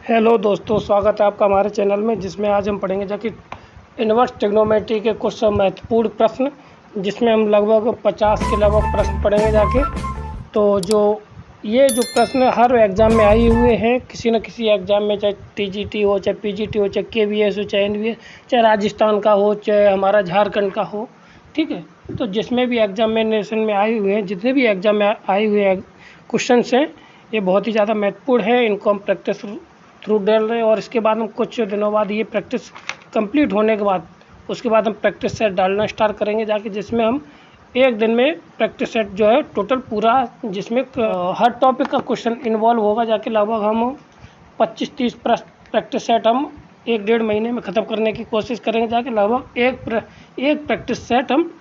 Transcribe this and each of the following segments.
Hello दोस्तों, स्वागत है आपका हमारे चैनल में, जिसमें आज हम पढ़ेंगे जाकि इनवर्स ट्रिग्नोमेट्री के कुछ महत्वपूर्ण प्रश्न, जिसमें हम लगभग 50 के लगभग प्रश्न पढ़ेंगे जाके। तो जो प्रश्न हर एग्ज़ाम में आए हुए हैं, किसी न किसी एग्ज़ाम में, चाहे टीजीटी हो, चाहे पीजीटी हो, चाहे केवीएस हो, चाहे एनवीएस, चाहे राजस्थान का हो, चाहे हमारा झारखंड का हो, ठीक है। तो जिसमें भी एग्जामिनेशन में आए हुए हैं, जितने भी एग्ज़ाम में आए हुए क्वेश्चन हैं, ये बहुत ही ज़्यादा महत्वपूर्ण है। इनको हम प्रैक्टिस थ्रू डाल रहे हैं, और इसके बाद हम कुछ दिनों बाद ये प्रैक्टिस कंप्लीट होने के बाद उसके बाद हम प्रैक्टिस सेट डालना स्टार्ट करेंगे जाके, जिसमें हम एक दिन में प्रैक्टिस सेट जो है टोटल पूरा, जिसमें हर टॉपिक का क्वेश्चन इन्वॉल्व होगा जाके, लगभग हम 25-30 प्रैक्टिस सेट हम 1-1.5 महीने में ख़त्म करने की कोशिश करेंगे जाके। लगभग एक प्रैक्टिस सेट हम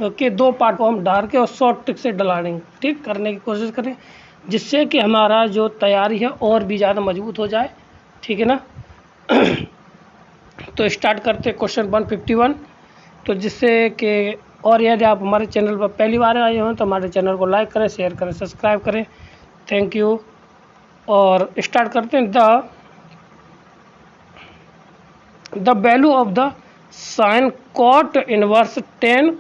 के 2 पार्ट को हम डाल के और शॉर्ट ट्रिक से डलाएंगे, ठीक करने की कोशिश करें, जिससे कि हमारा जो तैयारी है और भी ज़्यादा मजबूत हो जाए, ठीक है ना। तो स्टार्ट करते क्वेश्चन 151। तो जिससे कि, और यदि आप हमारे चैनल पर पहली बार आए हो तो हमारे चैनल को लाइक करें, शेयर करें, सब्सक्राइब करें, थैंक यू। और स्टार्ट करते हैं। The value of the sine cot inverse 10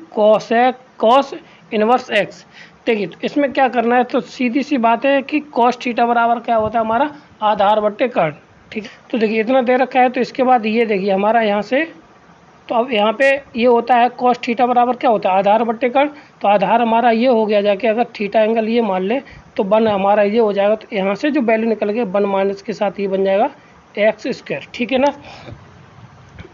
cos inverse x. देखिए, तो इसमें क्या करना है, तो सीधी सी बात है कि कॉस थीटा बराबर क्या होता है, हमारा आधार बट्टे कर्ण, ठीक है। तो देखिए इतना दे रखा है, तो इसके बाद ये देखिए हमारा यहाँ से, तो अब यहाँ पे ये होता है कॉस थीटा बराबर क्या होता है, आधार बट्टे कर्ण। तो आधार हमारा ये हो गया जाके, अगर थीटा एंगल ये मान ले तो वन हमारा ये हो जाएगा। तो यहाँ से जो वैल्यू निकल गया, वन माइनस के साथ ये बन जाएगा एक्स स्क्वायर, ठीक है ना।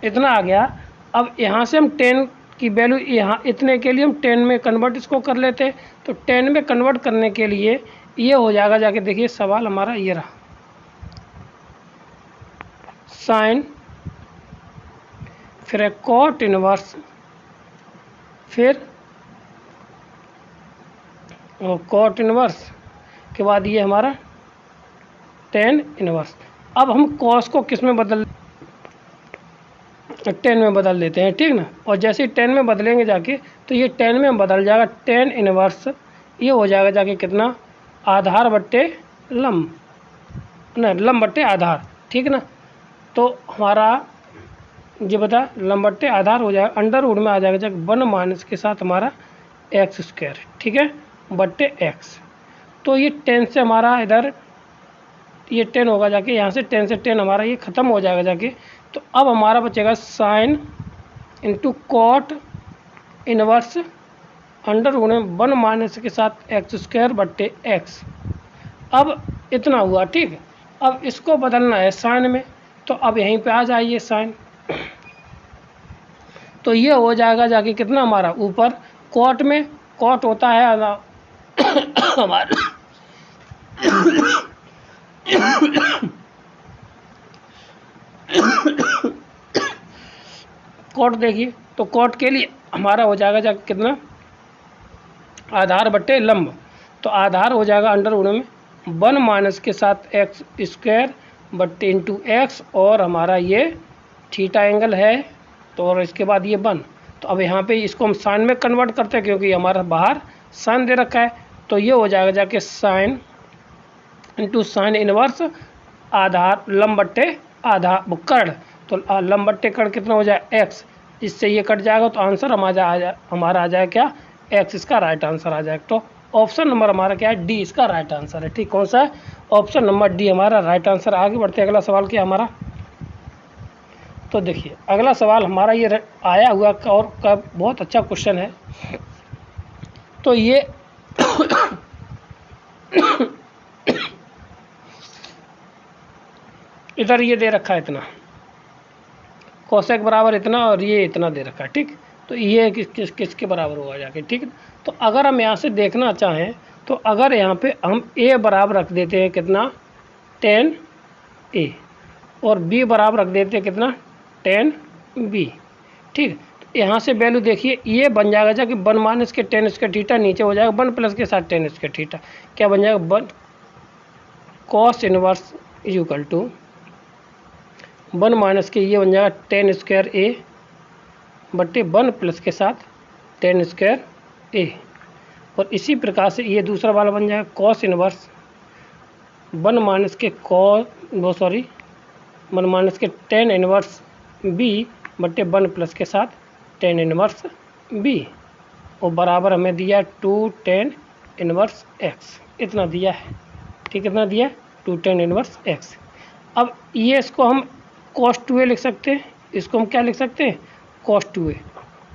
इतना आ गया। अब यहाँ से हम 10 की वैल्यू, यहाँ इतने के लिए हम 10 में कन्वर्ट इसको कर लेते। तो 10 में कन्वर्ट करने के लिए ये हो जाएगा जाके, देखिए सवाल हमारा ये रहा, साइन, फिर कॉट इनवर्स, फिर कॉट इनवर्स के बाद ये हमारा टेन इनवर्स। अब हम कॉस को किस में बदल, 10 में बदल देते हैं, ठीक ना। और जैसे ही 10 में बदलेंगे जाके, तो ये 10 में बदल जाएगा 10 इनवर्स, ये हो जाएगा जाके कितना, आधार बट्टे लंब, नहीं लंब बट्टे आधार, ठीक ना। तो हमारा ये बता, लंब बट्टे आधार हो जाएगा, अंडर रूट में आ जाएगा जाके 1 माइनस के साथ हमारा एक्स स्क्वायर, ठीक है, बट्टे एक्स। तो ये 10 से हमारा इधर ये 10 होगा जाके, यहाँ से 10 से 10 हमारा ये ख़त्म हो जाएगा जाके। तो अब हमारा बचेगा sine into cot inverse under root में 1 माइनस के साथ एक्स स्क्वायर बट्टे एक्स। अब इतना हुआ, ठीक है। अब इसको बदलना है साइन में, तो अब यहीं पे आ जाइए साइन। तो ये हो जाएगा जाके कितना, हमारा ऊपर कॉट में, कॉट होता है हमारा कॉट, देखिए तो कॉट के लिए हमारा हो जाएगा जाके कितना, आधार बट्टे लंब। तो आधार हो जाएगा अंडर रूट में 1 माइनस के साथ एक्स स्क्वायर बट्टे इंटू एक्स, और हमारा ये थीटा एंगल है, तो और इसके बाद ये 1। तो अब यहाँ पे इसको हम साइन में कन्वर्ट करते हैं, क्योंकि हमारा बाहर साइन दे रखा है। तो ये हो जाएगा जाके साइन इंटू साइन इनवर्स आधार लंब बट्टे आधार कर्ण। तो लंब बट्टे कर्ण कितना हो जाए, एक्स, इससे ये कट जाएगा, तो आंसर हमारा आ जाए क्या, एक्स, इसका राइट आंसर आ जाएगा। तो ऑप्शन नंबर हमारा क्या है, डी इसका राइट आंसर है, ठीक। कौन सा है, ऑप्शन नंबर डी हमारा राइट आंसर। आगे बढ़ते हैं, अगला सवाल क्या हमारा। तो देखिए अगला सवाल हमारा ये आया हुआ और का बहुत अच्छा क्वेश्चन है। तो ये इधर ये दे रखा है इतना, कोसेक बराबर इतना, और ये इतना दे रखा है, ठीक। तो ये किसके बराबर होगा जाके, ठीक। तो अगर हम यहाँ से देखना चाहें, तो अगर यहाँ पे हम a बराबर रख देते हैं कितना, 10a, और b बराबर रख देते हैं कितना, 10b, ठीक। तो यहाँ से वैल्यू देखिए, ये बन जाएगा जाके 1 माइनस के 10 स्क्वायर थीटा, नीचे हो जाएगा 1 प्लस के साथ 10 स्क्वायर थीटा, क्या बन जाएगा, 1 cos inverse is equal to 1 minus के ये बन जाएगा 10 स्क्वायर ए बट्टे 1 प्लस के साथ 10 स्क्वायर ए। और इसी प्रकार से ये दूसरा वाला बन जाएगा कॉस इनवर्स 1 माइनस के वन माइनस के टेन इनवर्स बी बटे 1 प्लस के साथ टेन इनवर्स बी, और बराबर हमें दिया 2 टेन इनवर्स एक्स, इतना दिया है। ठीक, कितना दिया? 2 टेन इनवर्स एक्स। अब ये इसको हम cos 2a लिख सकते हैं, इसको हम क्या लिख सकते हैं? cos 2a,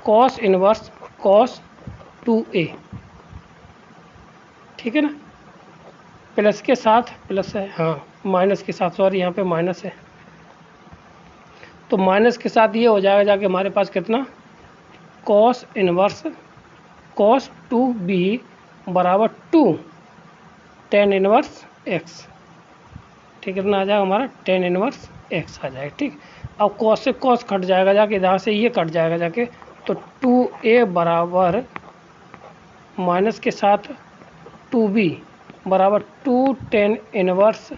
cos inverse cos 2a, ठीक है ना, प्लस के साथ, प्लस है हाँ, माइनस के साथ, सॉरी यहाँ पे माइनस है, तो माइनस के साथ ये हो जाएगा जाके हमारे पास कितना? cos इनवर्स cos 2b बराबर 2 टेन इनवर्स एक्स। ठीक, कितना आ जाएगा हमारा? टेन इनवर्स एक्स आ जाएगा। ठीक, अब cos से cos कट जाएगा जाके, जहाँ से ये कट जाएगा जाके, तो 2a बराबर माइनस के साथ 2b बराबर 2 टेन इनवर्स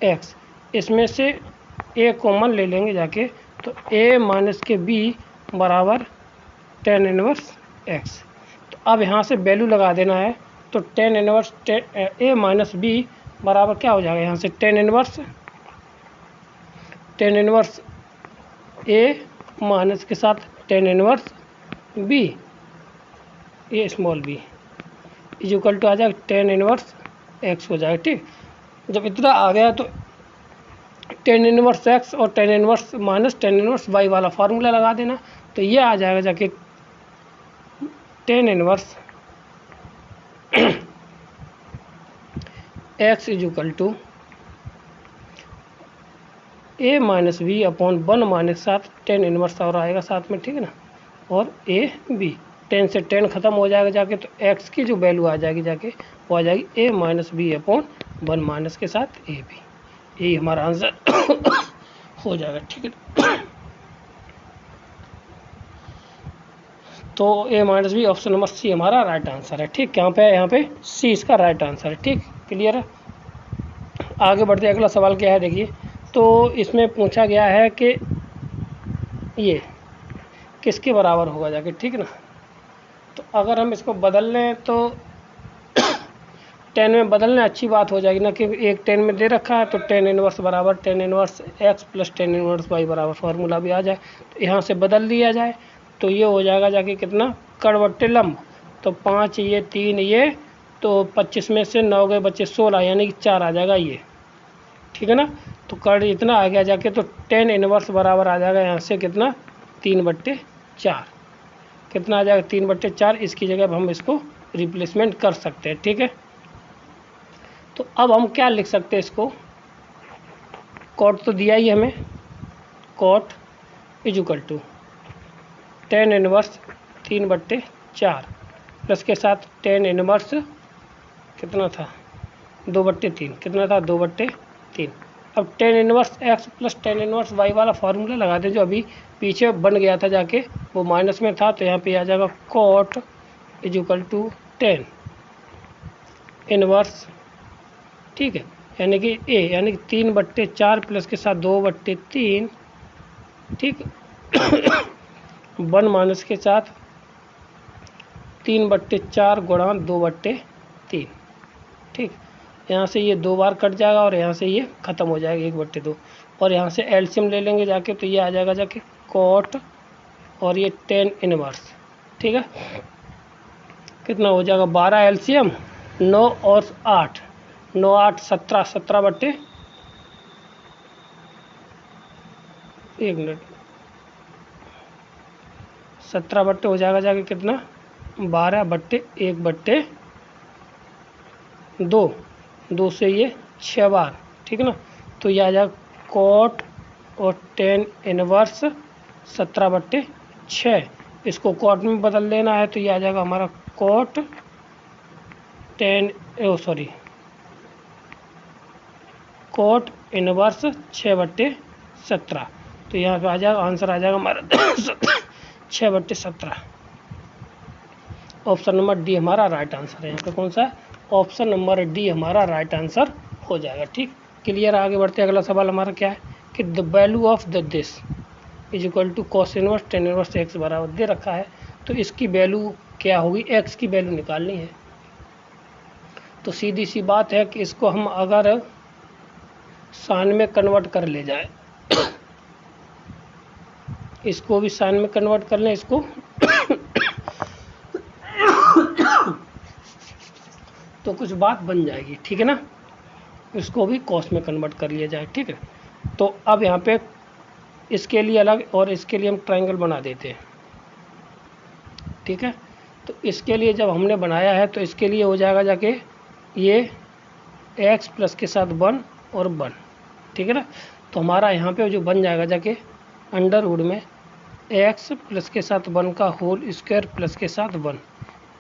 एक्स, इसमें से a कॉमन ले लेंगे जाके, तो a माइनस के b बराबर टेन इनवर्स एक्स। तो अब यहाँ से वैल्यू लगा देना है, तो tan inverse a minus b बराबर क्या हो जाएगा? यहाँ से टेन इनवर्स a माइनस के साथ tan inverse b, a small b is equal to आ जाएगा टेन इनवर्स x हो जाएगा। ठीक, जब इतना आ गया तो टेन इनवर्स x और tan inverse minus tan inverse y वाला फार्मूला लगा देना, तो ये आ जाएगा जाके tan inverse x is equal to a minus B upon 1 minus साथ टेन इनवर्स और आएगा साथ में, ठीक है ना, और a b, 10 से 10 ख़त्म हो जाएगा जाके, तो x की जो वैल्यू आ जाएगी जाके वो आ जाएगी a minus B upon 1 minus के साथ a b, यही हमारा आंसर हो जाएगा। ठीक है, तो a minus B option number C हमारा राइट आंसर है। ठीक, यहाँ पे सी इसका राइट आंसर है। ठीक, क्लियर है। आगे बढ़ते अगला सवाल क्या है देखिए, तो इसमें पूछा गया है कि ये किसके बराबर होगा जाके, ठीक है ना, तो अगर हम इसको बदल लें तो 10 में बदलना अच्छी बात हो जाएगी ना, कि एक 10 में दे रखा है तो टेन इनवर्स बराबर tan inverse x plus tan inverse y बराबर फार्मूला भी आ जाए, तो यहाँ से बदल दिया जाए, तो ये हो जाएगा जाके कितना? कड़वट्टे लंब, तो 5 ये 3 ये, तो 25 में से 9 गए बच्चे 16, यानी कि 4 आ जाएगा ये, ठीक है ना, तो कड़ इतना आ गया जाके, तो टेन इनवर्स बराबर आ जाएगा यहाँ से कितना? 3/4, कितना आ जाएगा? 3/4, इसकी जगह हम इसको रिप्लेसमेंट कर सकते हैं। ठीक है, तो अब हम क्या लिख सकते हैं इसको? कॉट तो दिया ही हमें, cot is equal to tan inverse 3/4 plus के साथ टेन इनवर्स कितना था? 2/3, कितना था? 2/3। अब tan inverse x plus tan inverse y वाला फार्मूला लगा दें, जो अभी पीछे बन गया था जाके, वो माइनस में था, तो यहाँ पे आ जाएगा cot is equal to tan inverse, ठीक है, यानी कि ए, यानी कि 3/4 प्लस के साथ 2/3, ठीक 1 माइनस के साथ 3/4 गुणा 2/3, ठीक, यहाँ से ये 2 बार कट जाएगा और यहाँ से ये ख़त्म हो जाएगा 1/2, और यहाँ से एलसीएम ले लेंगे जाके, तो ये आ जाएगा जाके कॉट और ये टेन इनवर्स, ठीक है, कितना हो जाएगा? 12 एलसीएम, 9 और 8, 9 8 17, 17 एक मिनट 17 हो जाएगा जाके कितना? 12/1/2, 2 से ये 6 बार, ठीक है ना, तो ये आ जाएगा कॉट और टेन इनवर्स 17/6, इसको कॉट में बदल लेना है, तो ये आ जाएगा हमारा कॉट कॉट इनवर्स 6/17, तो यहाँ पे आ जाएगा आंसर, आ जाएगा हमारा 6/17। ऑप्शन नंबर डी हमारा राइट आंसर है। यहाँ पे कौन सा है? ऑप्शन नंबर डी हमारा राइट आंसर हो जाएगा। ठीक, क्लियर। आगे बढ़ते अगला सवाल हमारा क्या है कि the value of the this is equal to cos inverse tan inverse x बराबर दे रखा है, तो इसकी वैल्यू क्या होगी? एक्स की वैल्यू निकालनी है। तो सीधी सी बात है कि इसको हम अगर साइन में कन्वर्ट कर ले जाए, इसको भी साइन में कन्वर्ट कर लें इसको तो कुछ बात बन जाएगी, ठीक है ना। इसको भी कॉस में कन्वर्ट कर लिया जाए, ठीक है। तो अब यहाँ पे इसके लिए अलग और इसके लिए हम ट्रायंगल बना देते हैं, ठीक है। तो इसके लिए जब हमने बनाया है तो इसके लिए हो जाएगा जाके ये x प्लस के साथ 1 और 1, ठीक है ना। तो हमारा यहाँ पे जो बन जाएगा जाके अंडर रूट में x प्लस के साथ 1 का होल स्क्वायर प्लस के साथ 1,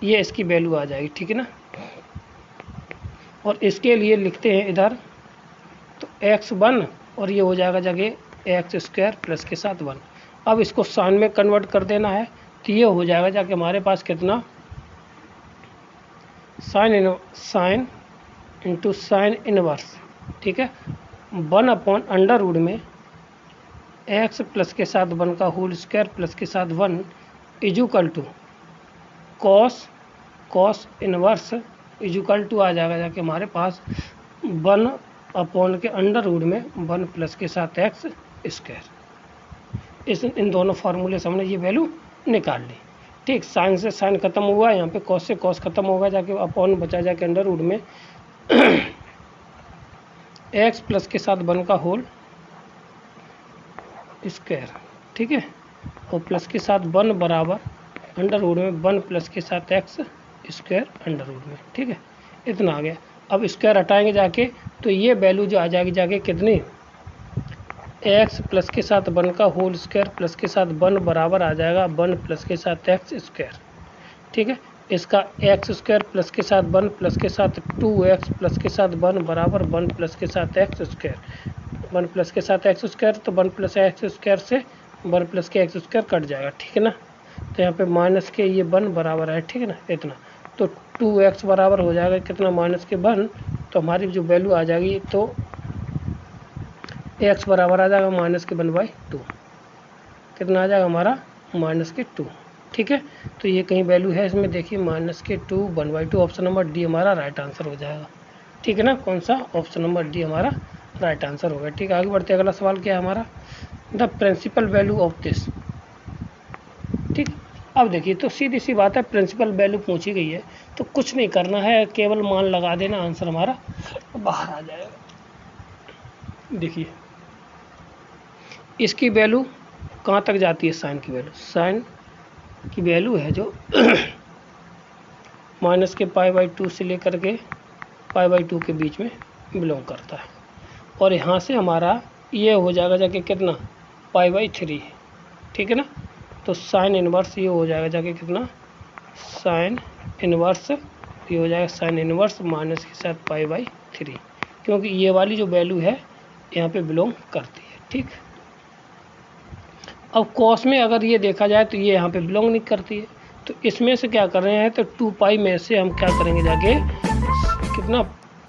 ये इसकी वैल्यू आ जाएगी, ठीक है ना। और इसके लिए लिखते हैं इधर तो x 1 और ये हो जाएगा जाके एक्स स्क्वायर प्लस के साथ 1। अब इसको साइन में कन्वर्ट कर देना है तो ये हो जाएगा जाके हमारे पास कितना साइन इंटू साइन इनवर्स, ठीक है, 1 अपॉन अंडर रूट में x प्लस के साथ 1 का होल स्क्वायर प्लस के साथ 1 equal to cos inverse equal to आ जाएगा जाके हमारे पास 1 अपॉन के अंडर रूट में 1 प्लस के साथ x स्क्वायर। इन दोनों फार्मूले से हमने ये वैल्यू निकाल ली, ठीक। साइन से साइन खत्म हुआ, यहाँ पे कॉस से कॉस खत्म होगा जाके अपॉन बचा जाके अंडर रूट में x प्लस के साथ 1 का होल स्क्वायर, ठीक है, और प्लस के साथ 1 बराबर अंडर रूट में 1 प्लस के साथ x स्क्वायर अंडर रूट में, ठीक है, इतना आ गया। अब स्क्वायर हटाएंगे जाके तो ये वैल्यू जो आ जाएगी जाके कितनी x प्लस के साथ 1 का होल स्क्वायर प्लस के साथ 1 बराबर आ जाएगा 1 प्लस के साथ x स्क्वायर, ठीक है। इसका x स्क्वायर प्लस के साथ 1 प्लस के साथ 2x प्लस के साथ 1 बराबर 1 प्लस के साथ x स्क्वायर, 1 प्लस के साथ x स्क्वायर तो 1 प्लस x स्क्वायर से 1 प्लस के x स्क्वायर कट जाएगा, ठीक है ना। तो यहाँ पे माइनस के ये 1 बराबर है, ठीक है ना, इतना। तो 2x बराबर हो जाएगा कितना माइनस के 1, तो हमारी जो वैल्यू आ जाएगी तो x बराबर आ जाएगा माइनस के 1/2, कितना आ जाएगा हमारा माइनस के 2, ठीक है। तो ये कहीं वैल्यू है इसमें देखिए माइनस के 2 1/2, ऑप्शन नंबर डी हमारा राइट आंसर हो जाएगा, ठीक है ना। कौन सा ऑप्शन नंबर डी हमारा राइट आंसर होगा, ठीक है। आगे बढ़ते अगला सवाल क्या है हमारा, the principal value of this, ठीक। अब देखिए तो सीधी सी बात है, प्रिंसिपल वैल्यू पूछी गई है तो कुछ नहीं करना है, केवल मान लगा देना, आंसर हमारा बाहर आ जाएगा। देखिए इसकी वैल्यू कहाँ तक जाती है, साइन की वैल्यू, साइन की वैल्यू है जो माइनस के π/2 से लेकर के π/2 के बीच में बिलोंग करता है। और यहाँ से हमारा ये हो जाएगा जाके कितना π/3, ठीक है ना। तो साइन इनवर्स ये हो जाएगा जाके कितना साइन इनवर्स, ये हो जाएगा साइन इनवर्स माइनस के साथ π/3, क्योंकि ये वाली जो वैल्यू है यहाँ पे बिलोंग करती है, ठीक। अब कॉस में अगर ये देखा जाए तो ये यहाँ पे बिलोंग नहीं करती है, तो इसमें से क्या कर रहे हैं तो 2π में से हम क्या करेंगे जाके कितना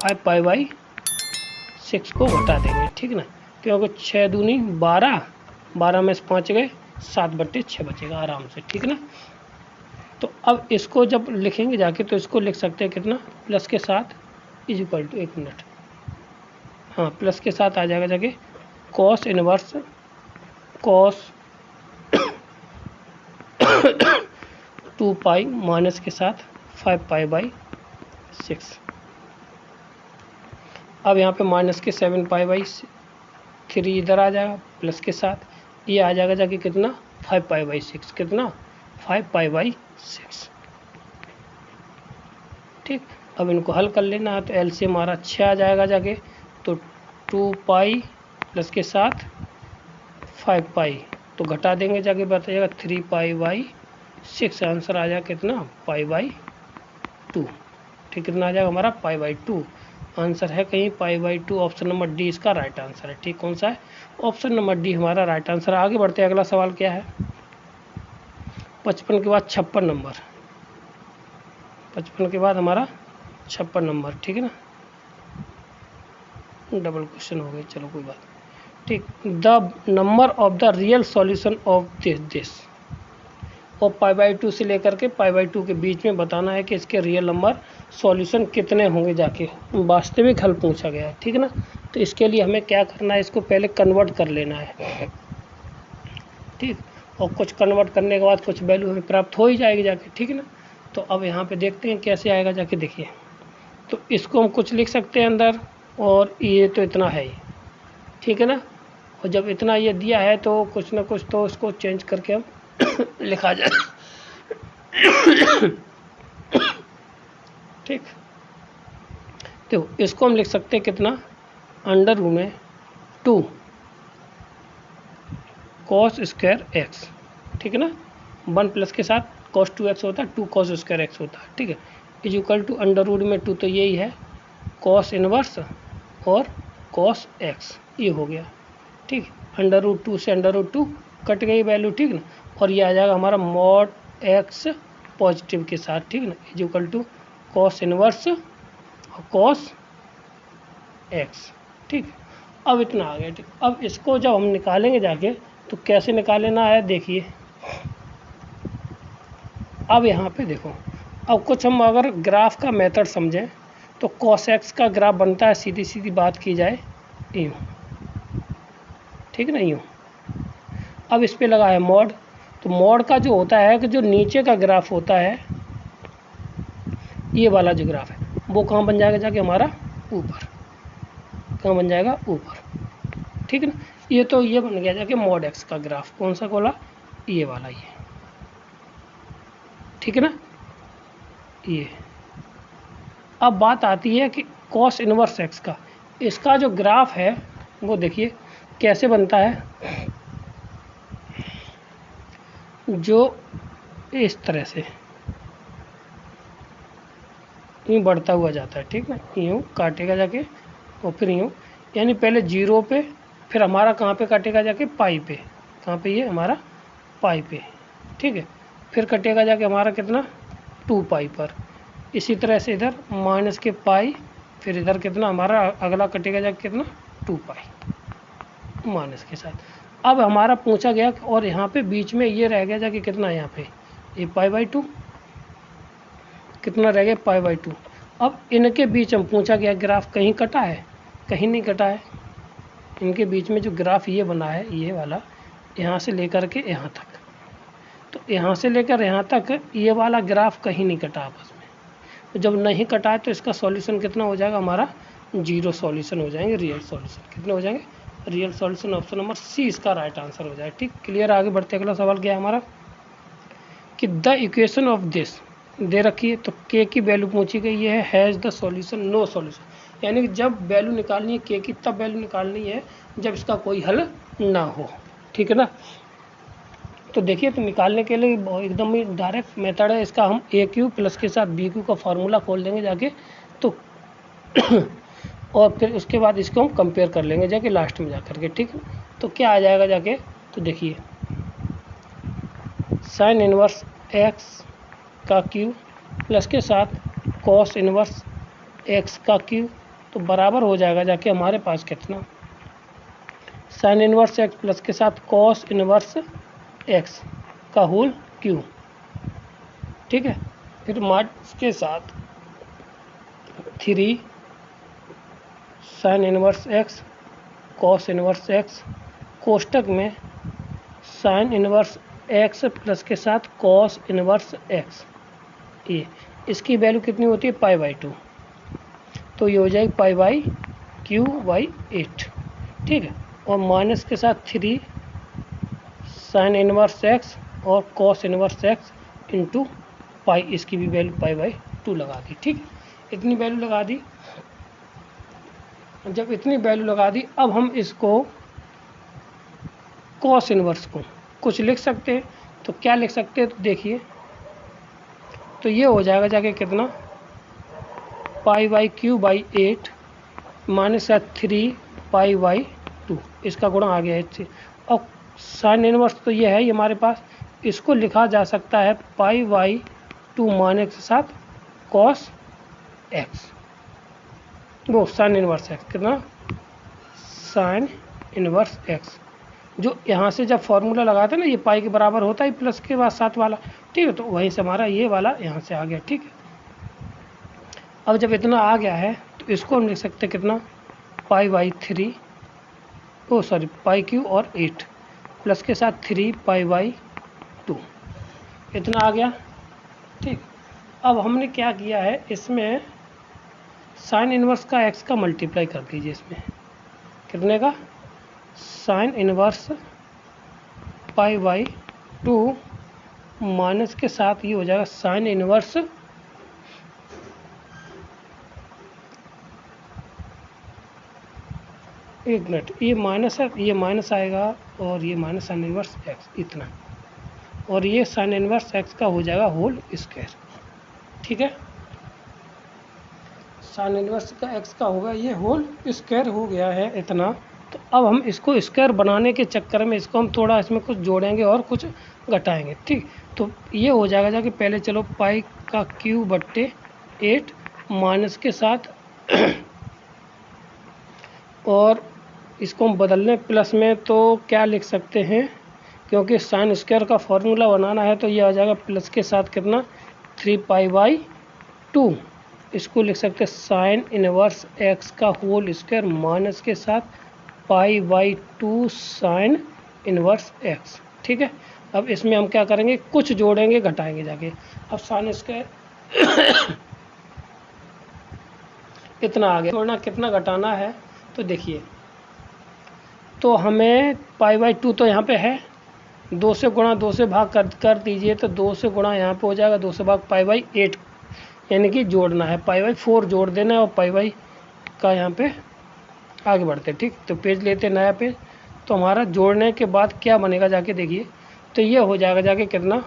5π/6 को घटा देंगे, ठीक ना, क्योंकि 6 दूनी 12, 12 में से 5 गए 7/6 बचेगा आराम से, ठीक ना। तो अब इसको जब लिखेंगे जाके तो इसको लिख सकते हैं कितना प्लस के साथ इक्वल टू, एक मिनट, हाँ प्लस के साथ आ जाएगा जाके कॉस इनवर्स कॉस 2π माइनस के साथ 5π/6। अब यहाँ पे माइनस के 7π/3 इधर आ जाएगा, प्लस के साथ ये आ जाएगा जाके कितना 5π/6, कितना 5π/6, ठीक। अब इनको हल कर लेना है तो एल से हमारा 6 आ जाएगा जाके, तो 2π प्लस के साथ 5π तो घटा देंगे जाके बताइएगा 3π/6, आंसर आ जाएगा कितना π/2, ठीक, कितना आ जाएगा हमारा π/2, आंसर है कहीं π/2, ऑप्शन नंबर डी इसका राइट आंसर है, ठीक। कौन सा है ऑप्शन नंबर डी हमारा राइट आंसर। आगे बढ़ते हैं अगला सवाल क्या है 55 के बाद 56 नंबर, 55 के बाद हमारा 56 नंबर, ठीक है ना, डबल क्वेश्चन हो गए, चलो कोई बात, ठीक। The number of the real solution of this, और π/2 से लेकर के π/2 के बीच में बताना है कि इसके रियल नंबर सॉल्यूशन कितने होंगे, जाके वास्तविक हल पूछा गया है। ठीक है ना। तो इसके लिए हमें क्या करना है, इसको पहले कन्वर्ट कर लेना है। ठीक, और कुछ कन्वर्ट करने के बाद कुछ वैल्यू हमें प्राप्त हो ही जाएगी जाके। ठीक है ना। तो अब यहाँ पे देखते हैं कैसे आएगा जाके। देखिए, तो इसको हम कुछ लिख सकते हैं अंदर, और ये तो इतना है ही। ठीक है ना। और जब इतना ये दिया है तो कुछ ना कुछ तो इसको चेंज करके हम लिखा जाए। ठीक, तो इसको हम लिख सकते हैं कितना, √2 cos स्क्वायर x। ठीक है ना। 1 प्लस के साथ cos 2x होता है, 2 cos स्क्वायर x होता है। ठीक है, इज इक्वल टू √2 तो यही है cos इनवर्स और cos x, ये हो गया। ठीक, √2 से √2 कट गई वैल्यू। ठीक ना। और ये आ जाएगा हमारा mod x पॉजिटिव के साथ। ठीक ना, is equal to cos inverse और cos x। ठीक, अब इतना आ गया। ठीक, अब इसको जब हम निकालेंगे जाके तो कैसे निकालना है, देखिए। अब यहाँ पे देखो, अब कुछ हम अगर ग्राफ का मेथड समझें तो cos x का ग्राफ बनता है, सीधी सीधी बात की जाए, यूँ। ठीक है ना, यूँ। अब इस पे लगा है मॉड, तो मॉड का जो होता है कि जो नीचे का ग्राफ होता है, ये वाला जो ग्राफ है, वो कहाँ बन जाएगा जाके, हमारा ऊपर। कहाँ बन जाएगा, ऊपर। ठीक है ना। ये तो ये बन गया जाके mod x का ग्राफ। कौन सा खोला, ये वाला, ये। ठीक है ना, ये। अब बात आती है कि cos इनवर्स x का, इसका जो ग्राफ है वो देखिए कैसे बनता है, जो इस तरह से यूँ बढ़ता हुआ जाता है। ठीक ना, यूँ काटेगा जाके और फिर यूँ, यानी पहले 0 पे, फिर हमारा कहाँ पे काटेगा जाके, पाई पे। कहाँ पे, ये हमारा पाई पे। ठीक है, फिर कटेगा जाके हमारा कितना, 2 पाई पर। इसी तरह से इधर माइनस के पाई, फिर इधर कितना हमारा अगला कटेगा जाके कितना, 2 पाई माइनस के साथ। अब हमारा पूछा गया, और यहाँ पे बीच में ये रह गया जाके कितना, यहाँ पे ये π/2, कितना रह गया, π/2। अब इनके बीच हम पूछा गया ग्राफ कहीं कटा है, कहीं नहीं कटा है। इनके बीच में जो ग्राफ ये बना है, ये वाला, यहाँ से लेकर के यहाँ तक, तो यहाँ से लेकर यहाँ तक ये वाला ग्राफ कहीं नहीं कटा आपस में। तो जब नहीं कटा है तो इसका सॉल्यूशन कितना हो जाएगा, हमारा 0 सॉल्यूशन हो जाएंगे। रियल सॉल्यूशन कितने हो जाएंगे, real solution option number C इसका राइट आंसर हो जाए। ठीक, क्लियर। आगे बढ़ते अगला सवाल क्या है हमारा, कि द इक्वेशन ऑफ दिस दे रखी है, तो के की वैल्यू पूछी गई है, has the solution, no solution. यानी कि जब वैल्यू निकालनी है के की, तब वैल्यू निकालनी है जब इसका कोई हल ना हो। ठीक है ना। तो देखिए, तो निकालने के लिए एकदम ही डायरेक्ट मेथड है इसका। हम AQ प्लस के साथ BQ का फार्मूला खोल देंगे जाके, तो और फिर उसके बाद इसको हम कंपेयर कर लेंगे जाके लास्ट में जाकर के। ठीक है, तो क्या आ जाएगा जाके, तो देखिए साइन इनवर्स x का क्यू प्लस के साथ कॉस इनवर्स x का क्यू, तो बराबर हो जाएगा जाके हमारे पास कितना, साइन इनवर्स x प्लस के साथ कॉस इनवर्स x का होल क्यू। ठीक है, फिर माइनस के साथ 3 sine inverse x cos inverse x, कोष्टक में साइन इनवर्स x प्लस के साथ कॉस इनवर्स x। ये इसकी वैल्यू कितनी होती है, π/2, तो ये हो जाएगी π/Q/8। ठीक है, और माइनस के साथ 3 साइन इनवर्स x और cos inverse x into pi, इसकी भी वैल्यू π/2 लगा दी। ठीक, इतनी वैल्यू लगा दी। जब इतनी वैल्यू लगा दी, अब हम इसको कॉस इनवर्स को कुछ लिख सकते हैं, तो क्या लिख सकते हैं, तो देखिए, तो ये हो जाएगा जाके कितना, π/Q/8 माइनस 3 π/2, इसका गुणा आ गया है इससे। और साइन इनवर्स तो ये है ही हमारे पास, इसको लिखा जा सकता है π/2 माइनस के साथ कॉस x, वो साइन इनवर्स x कितना, साइन इनवर्स x जो यहाँ से जब फॉर्मूला लगाते हैं ना, ये पाई के बराबर होता है प्लस के बाद 7 वाला, ठीक है। तो वहीं से हमारा ये वाला यहाँ से आ गया, ठीक है। अब जब इतना आ गया है तो इसको हम लिख सकते हैं कितना, π/3, ओ सॉरी π³ और 8 प्लस के साथ 3π/2, इतना आ गया, ठीक। अब हमने क्या किया है, इसमें साइन इनवर्स का x का मल्टीप्लाई कर दीजिए, इसमें कितने का, साइन इनवर्स π/2 माइनस के साथ ये हो जाएगा साइन इनवर्स, एक मिनट, ये माइनस है, ये माइनस आएगा और ये माइनस साइन इनवर्स x इतना, और ये साइन इनवर्स x का हो जाएगा होल स्क्वायर, ठीक है। साइन इनवर्स का x का होगा ये होल स्क्वायर हो गया है इतना। तो अब हम इसको स्क्वायर बनाने के चक्कर में इसको हम थोड़ा इसमें कुछ जोड़ेंगे और कुछ घटाएंगे, ठीक। तो ये हो जाएगा जाके पहले चलो π/8 माइनस के साथ और इसको हम बदलने प्लस में, तो क्या लिख सकते हैं, क्योंकि साइन स्क्वायर का फॉर्मूला बनाना है तो ये आ जाएगा प्लस के साथ कितना, 3π/2, इसको लिख सकते हैं साइन इनवर्स x का होल स्क्वायर माइनस के साथ π/2 साइन इनवर्स x, ठीक है। अब इसमें हम क्या करेंगे, कुछ जोड़ेंगे घटाएंगे जाके। अब साइन स्क्वायर इतना आ गया, जोड़ना कितना घटाना है, तो देखिए, तो हमें π/2 तो यहाँ पे है, 2 से गुणा 2 से भाग कर दीजिए, तो 2 से गुणा यहाँ पे हो जाएगा 2 से भाग π/8, यानी कि जोड़ना है, π/4 जोड़ देना है और π/ का यहाँ पे आगे बढ़ते, ठीक। तो पेज लेते नया पेज, तो हमारा जोड़ने के बाद क्या बनेगा जाके देखिए, तो ये हो जाएगा जाके कितना,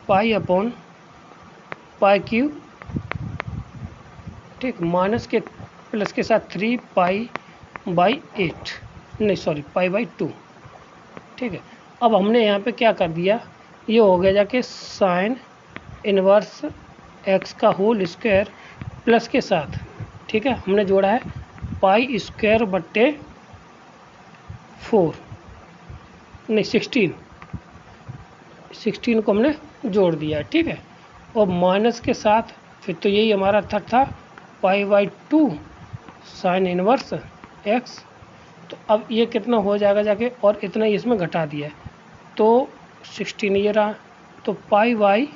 π/π³, ठीक, माइनस के प्लस के साथ 3π/8, नहीं सॉरी π/2, ठीक है। अब हमने यहाँ पे क्या कर दिया, ये हो गया जाके साइन इनवर्स x का होल स्क्वायर प्लस के साथ, ठीक है, हमने जोड़ा है π² नहीं 16 को हमने जोड़ दिया है, ठीक है। और माइनस के साथ फिर तो यही हमारा था π/2 साइन इनवर्स x, तो अब ये कितना हो जाएगा जाके, और इतना ही इसमें घटा दिया है, तो 16 ये रहा, तो π/2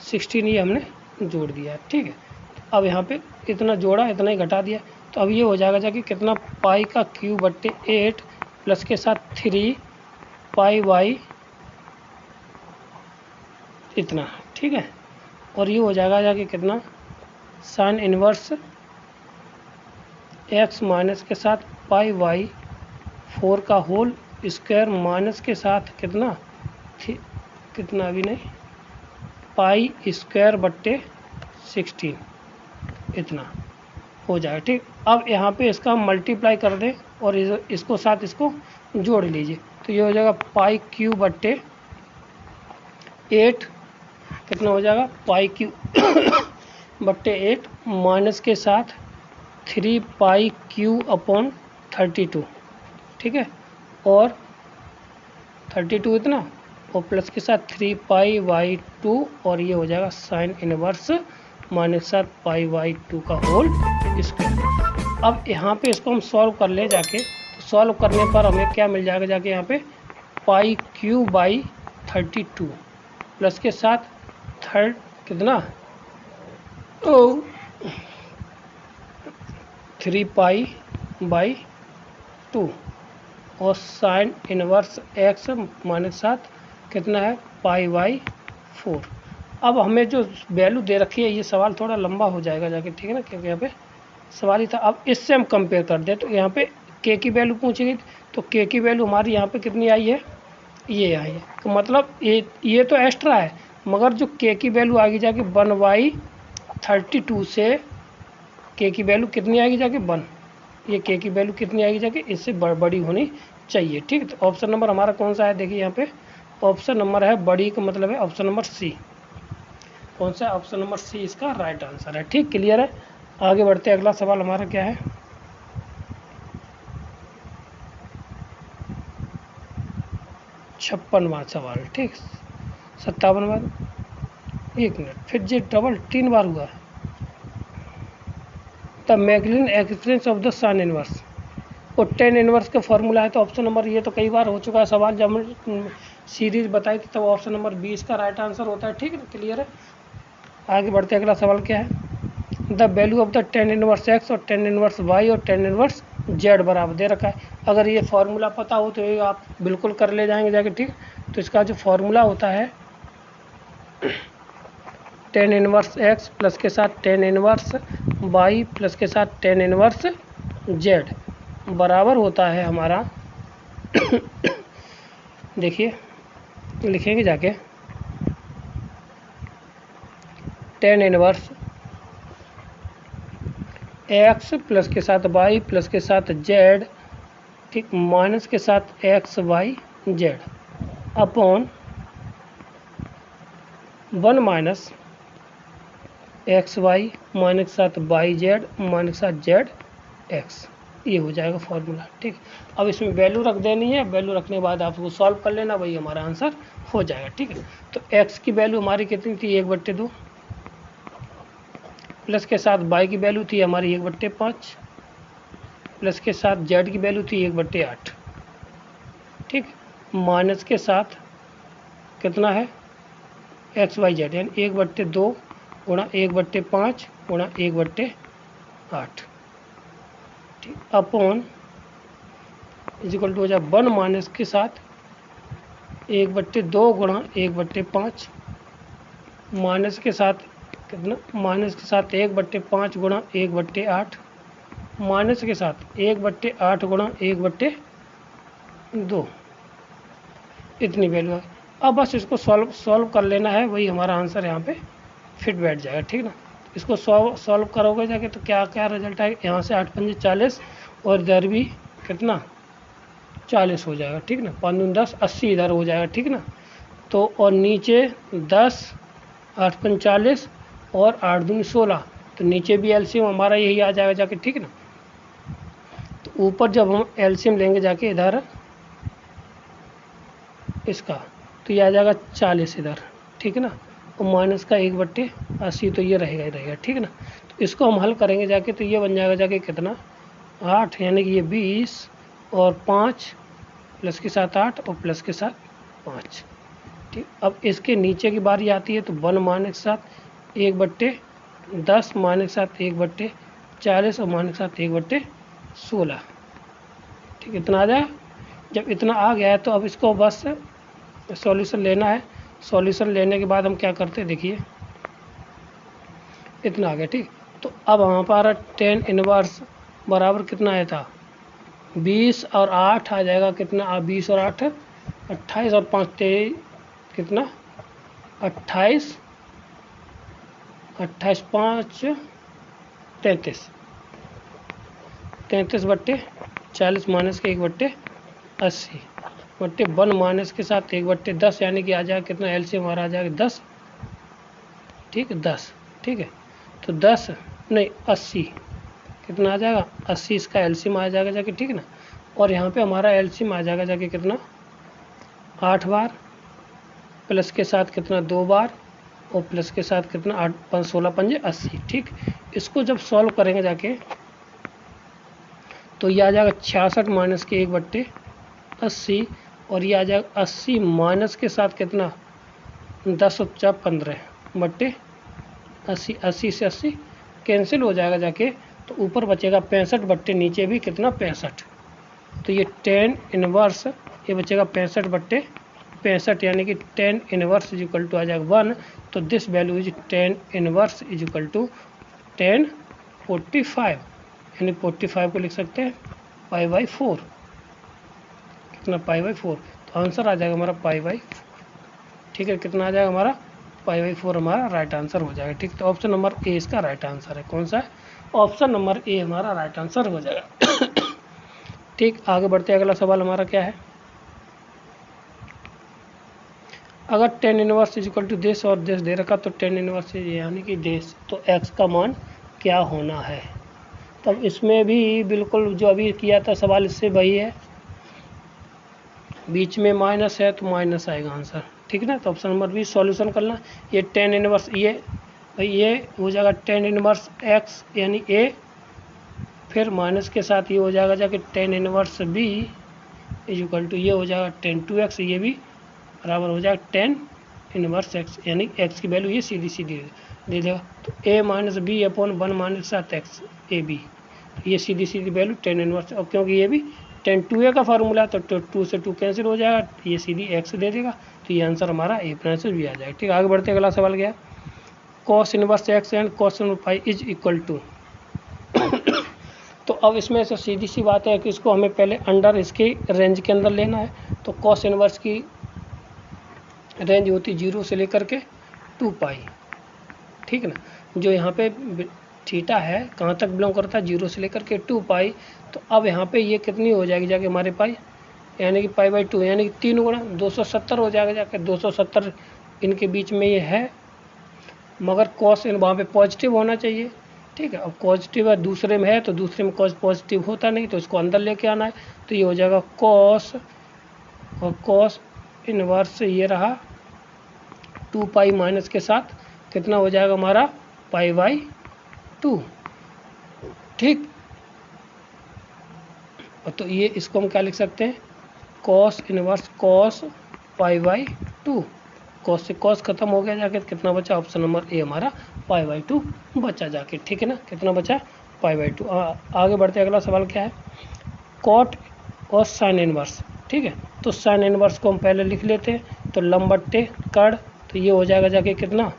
16 ये हमने जोड़ दिया है, ठीक है। अब यहाँ पे इतना जोड़ा, इतना ही घटा दिया, तो अब ये हो जाएगा जाके कितना, π³ प्लस के साथ 3π/ इतना, ठीक है। और ये हो जाएगा जाके कितना, साइन इनवर्स x माइनस के साथ π/4 का होल स्क्वायर माइनस के साथ कितना, कितना अभी नहीं, π²/16 इतना हो जाएगा, ठीक। अब यहाँ पे इसका मल्टीप्लाई कर दें और इसको साथ इसको जोड़ लीजिए, तो ये हो जाएगा π³/8, कितना हो जाएगा, π³ माइनस के साथ 3π³/32, ठीक है, और 32 इतना, और प्लस के साथ 3π/2, और ये हो जाएगा साइन इनवर्स माइनस साथ π/2 का होल स्क्वायर। अब यहाँ पे इसको हम सॉल्व कर ले जाके, तो सॉल्व करने पर हमें क्या मिल जाएगा जाके, यहाँ पे π³/32 प्लस के साथ थर्ड कितना, 3π/2 और साइन इनवर्स x माइनस साथ कितना है, π/4। अब हमें जो वैल्यू दे रखी है, ये सवाल थोड़ा लंबा हो जाएगा जाके, ठीक है ना, क्योंकि यहाँ पे सवाल ही था। अब इससे हम कंपेयर कर दें, तो यहाँ पे k की वैल्यू पूछी गई, तो k की वैल्यू हमारी यहाँ पे कितनी आई है, ये आई है, तो मतलब ये तो एक्स्ट्रा है, मगर जो k की वैल्यू आगे जाके 1/32 से k की वैल्यू कितनी आएगी जाके 1, ये k की वैल्यू कितनी आएगी जाके, इससे बड़ी होनी चाहिए, ठीक। तो ऑप्शन नंबर हमारा कौन सा है, देखिए यहाँ पे ऑप्शन नंबर है बड़ी, का मतलब है ऑप्शन नंबर सी। कौन सा? ऑप्शन नंबर सी इसका राइट आंसर है। ठीक, क्लियर है। आगे बढ़ते हैं, अगला सवाल हमारा क्या है? छप्पनवा सवाल। ठीक, 57वां। एक मिनट, फिर जे डबल 3 बार हुआ है। The Magellan experience of the sun inverse और टेन इनवर्स का फॉर्मूला है। तो ऑप्शन नंबर, ये तो कई बार हो चुका है सवाल, जब हम सीरीज बताई थी, तब ऑप्शन नंबर 20 का राइट आंसर होता है। ठीक है, क्लियर है। आगे बढ़ते, अगला सवाल क्या है? The value of the ten inverse x और टेन इनवर्स वाई और टेन इनवर्स जेड बराबर दे रखा है। अगर ये फार्मूला पता हो तो ये आप बिल्कुल कर ले जाएंगे जाके। ठीक, तो इसका जो फार्मूला होता है, टेन इनवर्स एक्स प्लस के साथ टेन इनवर्स वाई प्लस के साथ टेन इनवर्स जेड बराबर होता है हमारा देखिए, लिखेंगे जाके, टेन इनवर्स एक्स प्लस के साथ वाई प्लस के साथ जेड, ठीक, माइनस के साथ x y z upon 1 minus x y minus के साथ वाई जेड माइनस के साथ जेड एक्स, ये हो जाएगा फॉर्मूला। ठीक, अब इसमें वैल्यू रख देनी है, वैल्यू रखने के बाद आप उसको सॉल्व कर लेना, वही हमारा आंसर हो जाएगा। ठीक है, तो एक्स की वैल्यू हमारी कितनी थी? 1/2 प्लस के साथ वाई की वैल्यू थी हमारी 1/5 प्लस के साथ जेड की वैल्यू थी 1/8। ठीक, माइनस के साथ कितना है? एक्स वाई जेड, यानी 1/2 गुणा 1/5 गुणा 1/8। ठीक, अपॉन इजिकल टू हो जाए 1 माइनस के साथ 1/2 गुणा 1/5 माइनस के साथ कितना? माइनस के साथ 1/5 गुणा 1/8 माइनस के साथ 1/8 गुणा 1/2, इतनी वैल्यू है। अब बस इसको सॉल्व कर लेना है, वही हमारा आंसर यहाँ पे फिट बैठ जाएगा। ठीक ना, इसको सॉल्व करोगे जाके तो क्या क्या रिजल्ट आएगा? यहाँ से 8 पंजे 40 और इधर भी कितना? 40 हो जाएगा। ठीक ना, 5 दूनी 10, 80 इधर हो जाएगा। ठीक ना, तो और नीचे 10, 8 पंजे 40 और 8 दूनी 16, तो नीचे भी एलसीएम हमारा यही आ जाएगा जाके। ठीक ना, तो ऊपर जब हम एलसीएम लेंगे जाके इधर इसका, तो ये आ जाएगा 40 इधर। ठीक है ना, और माइनस का 1/80, तो ये रहेगा ही रहेगा। ठीक है ना, तो इसको हम हल करेंगे जाके, तो ये बन जाएगा जाके कितना? 8, यानी कि ये 20 और 5 प्लस के साथ 8 और प्लस के साथ 5। ठीक, अब इसके नीचे की बारी आती है, तो 1 माइनस के साथ 1/10 माइनस के साथ 1/40 और माइनस के साथ 1/16। ठीक, इतना आ जाएगा। जब इतना आ गया है तो अब इसको बस सॉल्यूशन लेना है। सॉल्यूशन लेने के बाद हम क्या करते हैं, देखिए इतना आ गया। ठीक, तो अब हमारा 10 इनवर्स बराबर कितना आया था? 20 और 8 आ जाएगा कितना? 20 और 8 28 और 5 23 कितना? 28, 28 5 33, 33/40 माइनस के 1/80 बट्टे 1 माइनस के साथ 1/10, यानी कि आ जाएगा कितना? एलसीएम हमारा आ जाएगा 10। ठीक है, 10। ठीक है, तो 10 नहीं 80, कितना आ जाएगा? 80 इसका एलसीएम आ जाएगा जाके। ठीक है ना, और यहाँ पे हमारा एलसीएम आ जाएगा जाके कितना? 8 बार प्लस के साथ कितना? 2 बार और प्लस के साथ कितना? 8 5 16 पंजे 80। ठीक, इसको जब सॉल्व करेंगे जाके तो ये आ जाएगा 66 माइनस के 1/80 और ये आ जाएगा 80 माइनस के साथ कितना? 10 और 4 15 बट्टे 80। 80 से 80 कैंसिल हो जाएगा जाके, तो ऊपर बचेगा 65 बट्टे नीचे भी कितना? 65। तो ये 10 इनवर्स ये बचेगा 65/65, यानी कि 10 इनवर्स इज इक्वल टू आ जाएगा 1। तो this value is 10 inverse is equal to 10/45, यानी 45 को लिख सकते हैं π/4। कितना? π/4। तो आंसर आ जाएगा हमारा π/4। ठीक है, कितना आ जाएगा हमारा? π/4 हमारा राइट आंसर हो जाएगा। ठीक, तो ऑप्शन नंबर ए इसका राइट आंसर है। कौन सा है? ऑप्शन नंबर ए हमारा राइट आंसर हो जाएगा। ठीक, आगे बढ़ते हैं, अगला सवाल हमारा क्या है? अगर tan inverse is equal to this और दिस दे रखा तो टेन इनवर्स यानी कि दिस, तो x का मान क्या होना है। तब इसमें भी बिल्कुल जो अभी किया था सवाल इससे वही है, बीच में माइनस है तो माइनस आएगा आंसर, ठीक ना। तो ऑप्शन नंबर बी सॉल्यूशन करना। ये टेन इनवर्स ये हो जाएगा टेन इनवर्स x यानी a, फिर माइनस के साथ ये हो जाएगा जाके tan inverse b is equal to ये हो जाएगा टेन टू एक्स, ये भी बराबर हो जाएगा टेन इनवर्स x, यानी x की वैल्यू ये सीधी सीधी दे देगा। तो a minus B upon one minus सात एक्स ए बी, ये सीधी सीधी वैल्यू टेन इनवर्स, और क्योंकि ये भी टेन टू ए का फार्मूला तो टू से टू कैंसिल हो जाएगा, ये सीधी x दे देगा, तो ये आंसर हमारा ए प्लस बी आ जाएगा। ठीक, आगे बढ़ते अगला सवाल गया, cos inverse x and cos inverse pi is equal to. तो अब इसमें से सीधी सी बात है कि इसको हमें पहले अंडर इसके रेंज के अंदर लेना है। तो कॉस इनवर्स की रेंज होती 0 से लेकर के 2 पाई, ठीक ना। जो यहाँ पे थीटा है कहाँ तक बिलोंग करता है, 0 से लेकर के 2 पाई। तो अब यहाँ पे ये कितनी हो जाएगी जाके हमारे पाई, यानी कि पाई बाई 2, यानी कि 3 गुणा 270 हो जाएगा जाके। 270 इनके बीच में ये है, मगर कॉस वहाँ पे पॉजिटिव होना चाहिए, ठीक है। अब पॉजिटिव है दूसरे में है तो दूसरे में कॉस पॉजिटिव होता नहीं, तो इसको अंदर लेके आना है। तो ये हो जाएगा कॉस, और कॉस इनवर्स ये रहा 2 पाई माइनस के साथ कितना हो जाएगा हमारा पाई बाई 2, ठीक। तो ये इसको हम क्या लिख सकते हैं, cos inverse cos pi by 2, cos से कॉस खत्म हो गया जाके, कितना बचा ऑप्शन नंबर ए हमारा पाई बाई 2 बचा जाके, ठीक है ना। कितना बचा पाई बाई 2। आगे बढ़ते अगला सवाल क्या है, कॉट और साइन इनवर्स, ठीक है। तो साइन इनवर्स को हम पहले लिख लेते हैं, तो लंबट्टे कड़, तो ये हो जाएगा जाके कितना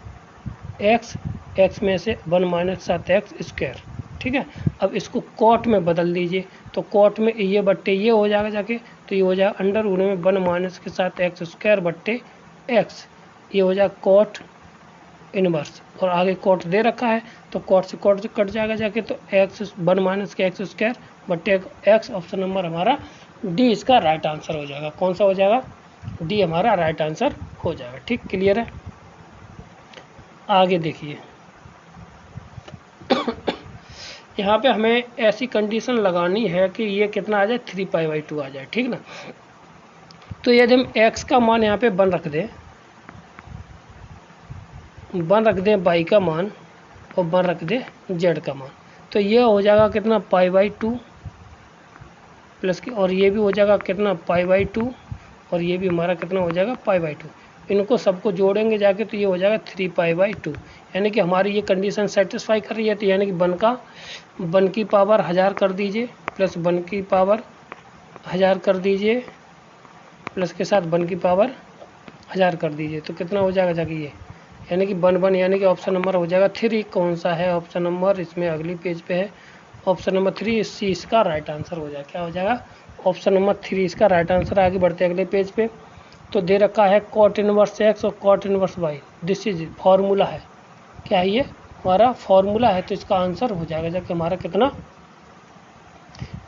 x में से 1 माइनस 7x स्क्वायर, ठीक है। अब इसको कॉट में बदल दीजिए, तो कॉट में ये बट्टे ये हो जाएगा जाके, तो ये हो जाएगा अंडर रूट में 1 माइनस के साथ x स्क्वायर बट्टे x, ये हो जाएगा कॉट इनवर्स। और आगे कॉट दे रखा है तो कॉट से कट जाएगा जाके, तो x 1 माइनस के x स्क्वायर बट्टे x, ऑप्शन नंबर हमारा डी इसका राइट आंसर हो जाएगा। कौन सा हो जाएगा, डी हमारा राइट आंसर हो जाएगा, ठीक, क्लियर है। आगे देखिए यहाँ पे हमें ऐसी कंडीशन लगानी है कि ये कितना आ जाए 3 पाई बाई 2 आ जाए, ठीक ना। तो यदि हम x का मान यहाँ पे 1 रख दें, 1 रख दें y का मान और 1 रख दें z का मान, तो ये हो जाएगा कितना पाई बाई 2 प्लस की, और ये भी हो जाएगा कितना पाई बाई 2, और ये भी हमारा कितना हो जाएगा पाई बाई 2। इनको सबको जोड़ेंगे जाके तो ये हो जाएगा 3 पाई बाई 2, यानी कि हमारी ये कंडीशन सेटिस्फाई कर रही है। तो यानी कि 1 की पावर 1000 कर दीजिए, प्लस 1 की पावर 1000 कर दीजिए, प्लस के साथ 1 की पावर 1000 कर दीजिए, तो कितना हो जाएगा जाके ये, यानी कि 1 यानी कि ऑप्शन नंबर हो जाएगा 3। कौन सा है ऑप्शन नंबर, इसमें अगली पेज पे है ऑप्शन नंबर 3, सी इसका राइट आंसर हो जाएगा। क्या हो जाएगा ऑप्शन नंबर 3 इसका राइट आंसर। आगे बढ़ते अगले पेज पे, तो दे रखा है कॉट इनवर्स x और cot inverse y, this is formula है, क्या है ये हमारा फॉर्मूला है। तो इसका आंसर हो जाएगा जाके हमारा कितना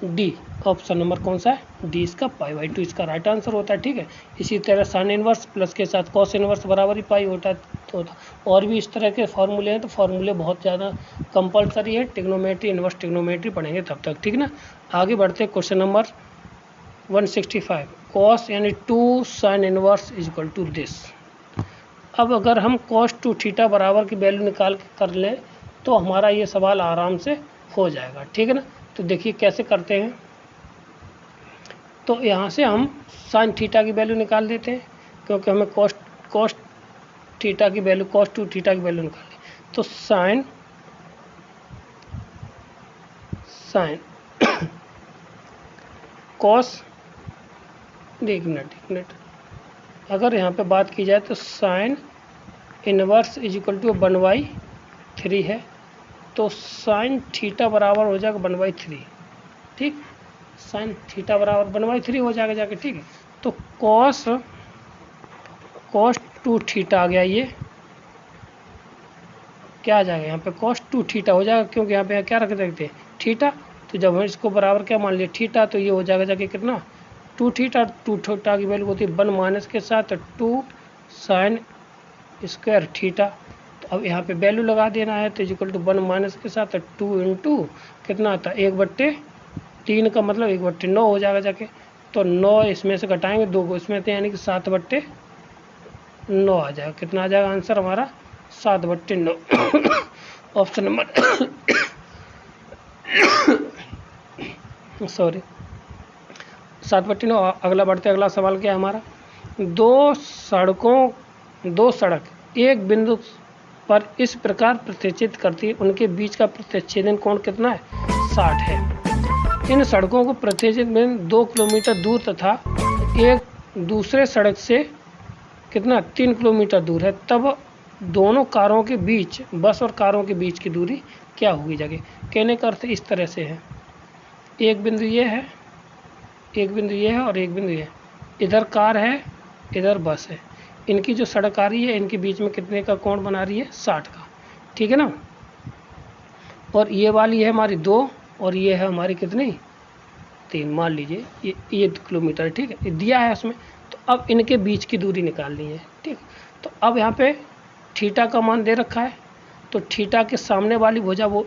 डी, ऑप्शन नंबर कौन सा है डी, इसका पाई बाई 2 इसका राइट आंसर होता है, ठीक है। इसी तरह साइन इनवर्स प्लस के साथ कॉस इनवर्स बराबर ही पाई होता है। तो और भी इस तरह के फॉर्मूले हैं, तो फॉर्मूले बहुत ज़्यादा कंपलसरी है, टिग्नोमेट्री इनवर्स टिग्नोमेट्री पढ़ेंगे तब तक, ठीक ना। आगे बढ़ते क्वेश्चन नंबर 165, कॉस यानी 2 sine inverse is equal to this. अब अगर हम कॉस 2 थीटा बराबर की वैल्यू निकाल के कर लें तो हमारा ये सवाल आराम से हो जाएगा, ठीक है ना। तो देखिए कैसे करते हैं, तो यहाँ से हम साइन थीटा की वैल्यू निकाल देते हैं, क्योंकि हमें कॉस थीटा की वैल्यू कॉस 2 थीटा की वैल्यू निकालें। तो साइन कॉस, एक मिनट, अगर यहाँ पे बात की जाए तो sine inverse is equal to 1/3 है, तो साइन थीटा बराबर हो जाएगा 1/3, ठीक। साइन थीटा बराबर 1/3 हो जाएगा जाके, ठीक है। तो कॉस 2 थीटा आ गया, ये क्या आ जाएगा यहाँ पे कॉस 2 थीटा हो जाएगा, क्योंकि यहाँ पे क्या रख देते हैं थीटा। तो जब हम इसको बराबर क्या मान लिया थीटा, तो ये हो जाएगा जाके कितना 2 थीटा। 2 थीटा की वैल्यू होती है 1 माइनस के साथ 2 साइन स्क्वायर थीटा। तो अब यहाँ पे वैल्यू लगा देना है, तो इक्वल टू 1 माइनस के साथ 2 इंटू कितना आता है 1/3 का मतलब 1/9 हो जाएगा जाके। तो 9 इसमें से घटाएंगे 2 को इसमें, तो यानी कि 7/9 आ जाएगा। कितना आ जाएगा आंसर हमारा 7/9 ऑप्शन नंबर सॉरी 7/9। अगला बढ़ते, अगला सवाल क्या है हमारा, दो सड़क एक बिंदु पर इस प्रकार प्रतिच्छेद करती है, उनके बीच का प्रतिच्छेदन कोण कितना है 60 है। इन सड़कों को प्रतिच्छेद में 2 किलोमीटर दूर तथा एक दूसरे सड़क से कितना 3 किलोमीटर दूर है, तब दोनों कारों के बीच, बस और कारों के बीच की दूरी क्या होगी जगह। कहने का अर्थ इस तरह से है, एक बिंदु ये है, एक बिंदु ये है और एक बिंदु ये है, इधर कार है इधर बस है, इनकी जो सड़क आ रही है इनके बीच में कितने का कोण बना रही है 60 का, ठीक है ना। और ये वाली है हमारी 2 और ये है हमारी कितनी 3, मान लीजिए ये किलोमीटर, ठीक है, ये दिया है उसमें। तो अब इनके बीच की दूरी निकालनी है, ठीक। तो अब यहाँ पे थीटा का मान दे रखा है, तो थीटा के सामने वाली भुजा वो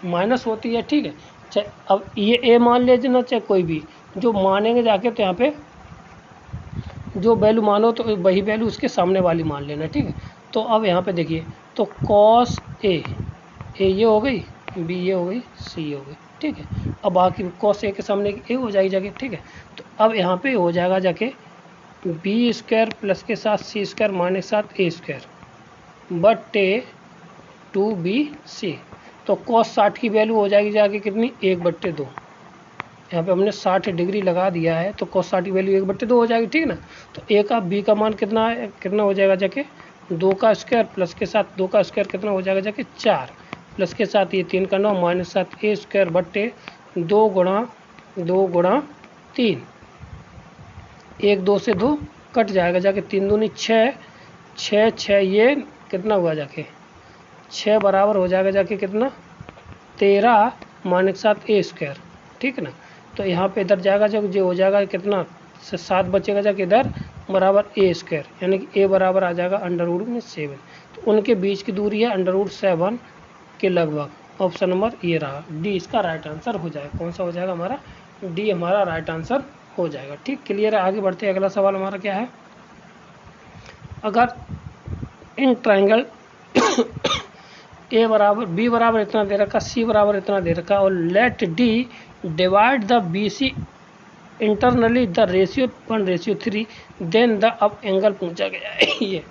माइनस होती है, ठीक है। चाहे अब ये ए मान लेना चाहे कोई भी, जो मानेंगे जाके तो यहाँ पे जो वैल्यू मानो तो वही वैल्यू उसके सामने वाली मान लेना, ठीक है। तो अब यहाँ पे देखिए, तो कॉस ए ये हो गई, बी ये हो गई, सी ये हो गई, ठीक है। अब बाकी कॉस ए के सामने ए हो जाएगी जाके, ठीक है। तो अब यहाँ पे हो जाएगा जाके बी स्क्वायर प्लस के साथ सी स्क्वायर माइनस 7 ए स्क्वायर बटे 2bc। तो कॉस 60 की वैल्यू हो जाएगी जाके कितनी 1/2। यहाँ पे हमने 60 डिग्री लगा दिया है, तो cos 60 की वैल्यू 1/2 हो जाएगी, ठीक है ना। तो ए का बी का मान कितना है, कितना हो जाएगा जाके 2 का स्क्वायर प्लस के साथ 2 का स्क्वायर कितना हो जाएगा जाके 4 प्लस के साथ ये 3 का 9 माइनस 7 ए स्क्वायर बट्टे 2 गुणा 3, 1 2 से 2 कट जाएगा जाके, 3 दूनी 6 6 6 ये कितना हुआ जाके 6 बराबर हो जाएगा जाके कितना 13 माइनस 7 ए स्क्वायर, ठीक है ना। तो यहाँ पे इधर जाएगा जो हो जाएगा कितना 7 बचेगा जाके इधर बराबर ए स्क्वायर, यानी कि ए बराबर आ जाएगा √7। तो उनके बीच की दूरी है √7 के लगभग। ऑप्शन नंबर ये रहा डी, इसका राइट आंसर हो जाएगा। कौन सा हो जाएगा हमारा डी हमारा राइट आंसर हो जाएगा, ठीक, क्लियर है। आगे बढ़ते हैं, अगला सवाल हमारा क्या है, अगर इन ट्राइंगल ए बराबर बी बराबर इतना दे रखा, सी बराबर इतना दे रखा, और let D divide the B C internally the ratio 1:3, then the अब एंगल पूछा गया है ये।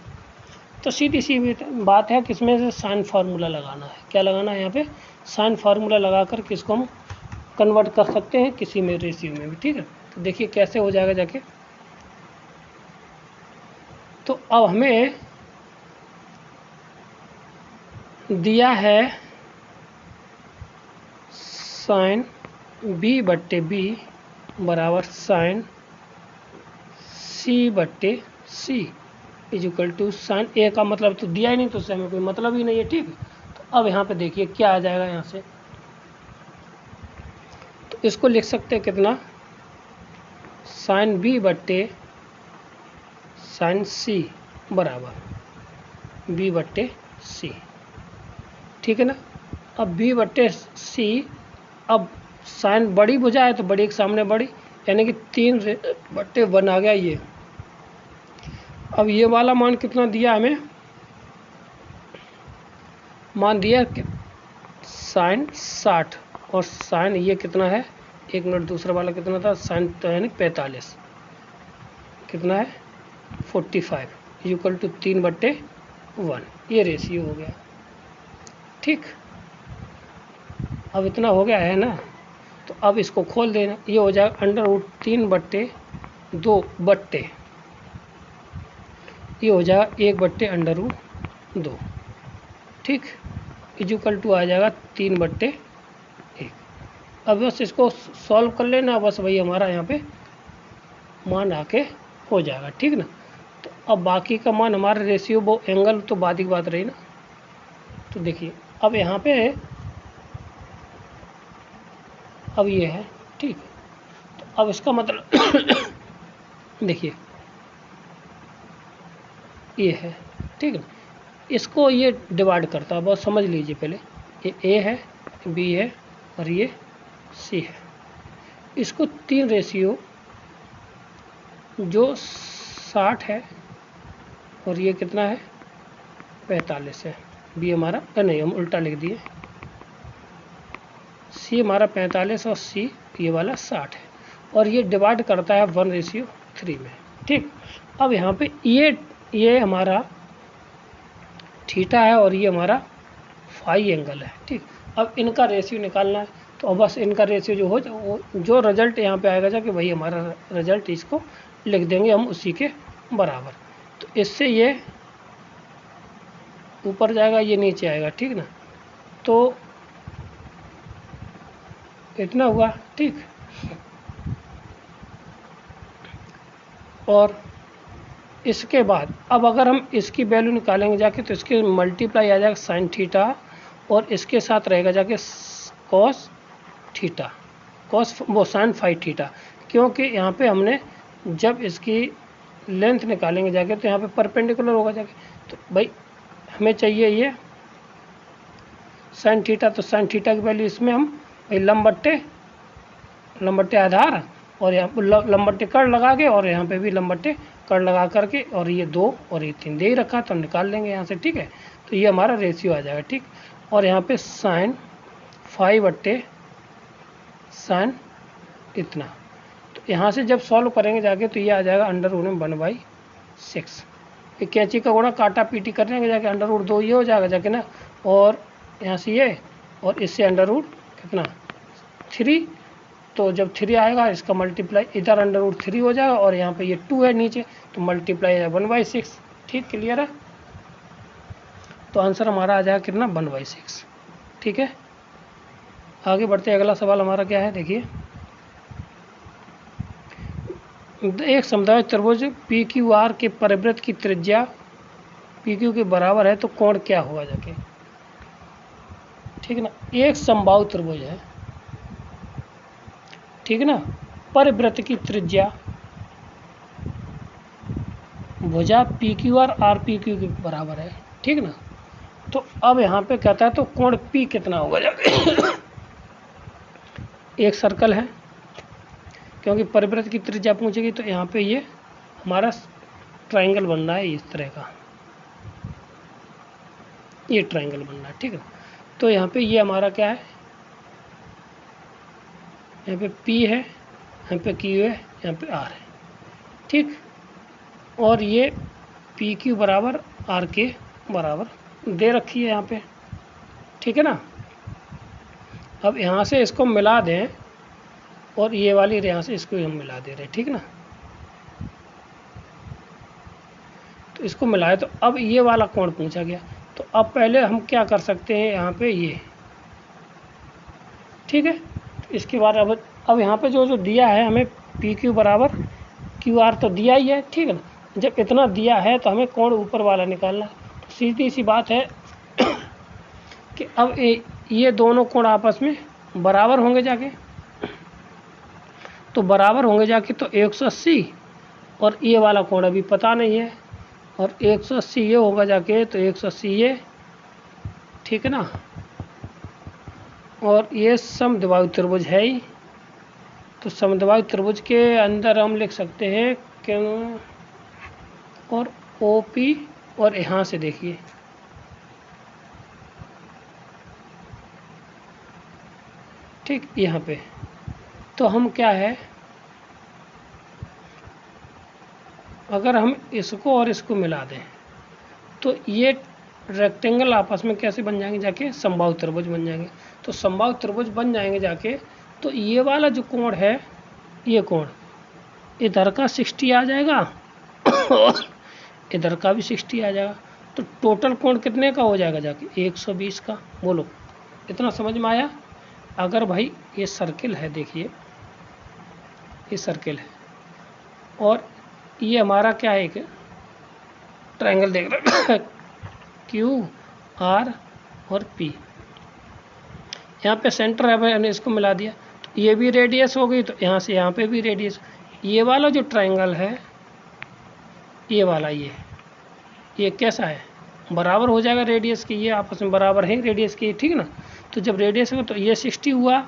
तो सीधी सी बात है, किसमें से साइन फार्मूला लगाना है, क्या लगाना है यहाँ पे साइन फार्मूला लगाकर किसको हम कन्वर्ट कर सकते हैं किसी में रेशियो में भी, ठीक है। तो देखिए कैसे हो जाएगा जाके, तो अब हमें दिया है साइन b/b बराबर sine c/c equal to sine A का मतलब तो दिया ही नहीं, तो उससे हमें कोई मतलब ही नहीं है, ठीक है। तो अब यहाँ पे देखिए क्या आ जाएगा यहाँ से, तो इसको लिख सकते हैं कितना साइन b/साइन c बराबर b/c, ठीक है ना। अब b/c, अब साइन बड़ी भुजा है तो बड़ी के सामने बड़ी, यानी कि 3/1 आ गया ये। अब ये वाला मान कितना दिया हमें, मान दिया साइन 60 और साइन ये कितना है 1 मिनट, दूसरा वाला कितना था साइन तो यानी 45, कितना है 45 इक्वल टू 3/1, ये रेशियो हो गया, ठीक। अब इतना हो गया है ना, तो अब इसको खोल देना, ये हो जाएगा √3/2 बट्टे ये हो जाएगा 1/√2, ठीक, इक्वल टू आ जाएगा 3/1। अब बस इसको सॉल्व कर लेना, बस वही हमारा यहाँ पे मान आके हो जाएगा, ठीक ना। तो अब बाकी का मान हमारा रेशियो वो एंगल तो बाद की बात रही ना। तो देखिए अब यहाँ पे अब ये है, ठीक। तो अब इसका मतलब देखिए ए है, ठीक है। इसको ये डिवाइड करता है, बस समझ लीजिए पहले, ये ए है, बी है और ये सी है। इसको 3 रेशियो जो 60 है और ये कितना है 45 है। बी हमारा नहीं, हम उल्टा लिख दिए, सी हमारा 45 और सी ये वाला 60 है, और ये डिवाइड करता है 1:3 में, ठीक। अब यहाँ पे ये हमारा थीटा है और ये हमारा फाई एंगल है, ठीक। अब इनका रेशियो निकालना है, तो अब बस इनका रेशियो जो हो जो रिजल्ट यहाँ पे आएगा जाके वही हमारा रिजल्ट, इसको लिख देंगे हम उसी के बराबर। तो इससे ये ऊपर जाएगा, ये नीचे आएगा, ठीक ना। तो इतना हुआ, ठीक। और इसके बाद अब अगर हम इसकी वैल्यू निकालेंगे जाके, तो इसके मल्टीप्लाई आ जाएगा साइन थीटा, और इसके साथ रहेगा जाके कॉस थीटा, कॉस वो साइन फाई थीटा, क्योंकि यहाँ पे हमने जब इसकी लेंथ निकालेंगे जाके तो यहाँ पे परपेंडिकुलर होगा जाके, तो भाई हमें चाहिए ये साइन थीटा, तो साइन थीटा की वैल्यू इसमें हम भाई लंबट्टे आधार और यहाँ पर लंबट्टे कड़ लगा के, और यहाँ पे भी लंबट्टे कड़ लगा करके, और ये 2 और ये 3 दे ही रखा, तो हम निकाल लेंगे यहाँ से, ठीक है। तो ये हमारा रेशियो आ जाएगा, ठीक। और यहाँ पे साइन 5/sin इतना, तो यहाँ से जब सॉल्व करेंगे जाके तो ये आ जाएगा √1/6। ये कैंची का गुणा काटा पीटी करने जाके √2 ये हो जाएगा जाके ना, और यहाँ से ये, और इससे √ कितना 3, तो जब 3 आएगा इसका मल्टीप्लाई इधर √3 हो जाएगा, और यहाँ पे ये 2 है नीचे, तो मल्टीप्लाई 1/6, ठीक। क्लियर है। तो आंसर हमारा आ जाएगा कितना 1/6, ठीक है। आगे बढ़ते हैं, अगला सवाल हमारा क्या है, देखिए। एक समद्विबाहु त्रिभुज PQR के परिवृत्त की त्रिज्या PQ के बराबर है, तो कोण क्या होगा जाके, ठीक है ना। एक समबाहु त्रिभुज है, ठीक है ना, परिवृत्त की त्रिज्या भुजा PQR RPQ के बराबर है, ठीक ना। तो अब यहाँ पे कहता है तो कोण P कितना होगा जाके एक सर्कल है, क्योंकि परिवृत्त की त्रिज्या पूछेगी, तो यहाँ पे ये हमारा ट्रायंगल बन रहा है इस तरह का, ये ट्रायंगल बन रहा है, ठीक है। तो यहाँ पे ये हमारा क्या है, यहाँ पे P है, यहाँ पे Q है, यहाँ पे R है, ठीक। और ये PQ बराबर R के बराबर दे रखी है यहाँ पे, ठीक है ना। अब यहाँ से इसको मिला दें, और ये वाली यहाँ से इसको हम मिला दे रहे हैं, ठीक ना। तो इसको मिलाए, तो अब ये वाला कोण पूछा गया, तो अब पहले हम क्या कर सकते हैं, यहाँ पे ये, ठीक है। तो इसके बाद अब यहाँ पे जो दिया है हमें PQ बराबर QR तो दिया ही है, ठीक है ना। जब इतना दिया है तो हमें कोण ऊपर वाला निकालना है, तो सीधी सी बात है कि अब ये दोनों कोण आपस में बराबर होंगे जाके, तो बराबर होंगे जाके तो 180, और ये वाला कोण अभी पता नहीं है, और 180 ये होगा जाके, तो 180 ये, ठीक है ना। और ये समद्विबाहु त्रिभुज है ही, तो समद्विबाहु त्रिभुज के अंदर हम लिख सकते हैं कि, और OP, और यहाँ से देखिए ठीक, यहाँ पे तो हम क्या है, अगर हम इसको और इसको मिला दें तो ये रेक्टेंगल आपस में कैसे बन जाएंगे जाके, समबाहु त्रिभुज बन जाएंगे। तो समबाहु त्रिभुज बन जाएंगे जाके, तो ये वाला जो कोण है, ये कोण इधर का 60 आ जाएगा इधर का भी 60 आ जाएगा, तो टोटल कोण कितने का हो जाएगा जाके 120 का। बोलो इतना समझ में आया। अगर भाई ये सर्किल है, देखिए ये सर्किल है, और ये हमारा क्या है, एक ट्रायंगल देख रहे हैं QR और P, यहाँ पे सेंटर है, मैंने इसको मिला दिया, तो ये भी रेडियस हो गई, तो यहाँ से यहाँ पे भी रेडियस। ये वाला जो ट्रायंगल है, ये वाला, ये ये कैसा है, बराबर हो जाएगा रेडियस की, ये आपस में बराबर है रेडियस की, ठीक ना। तो जब रेडियस हो तो ये 60 हुआ,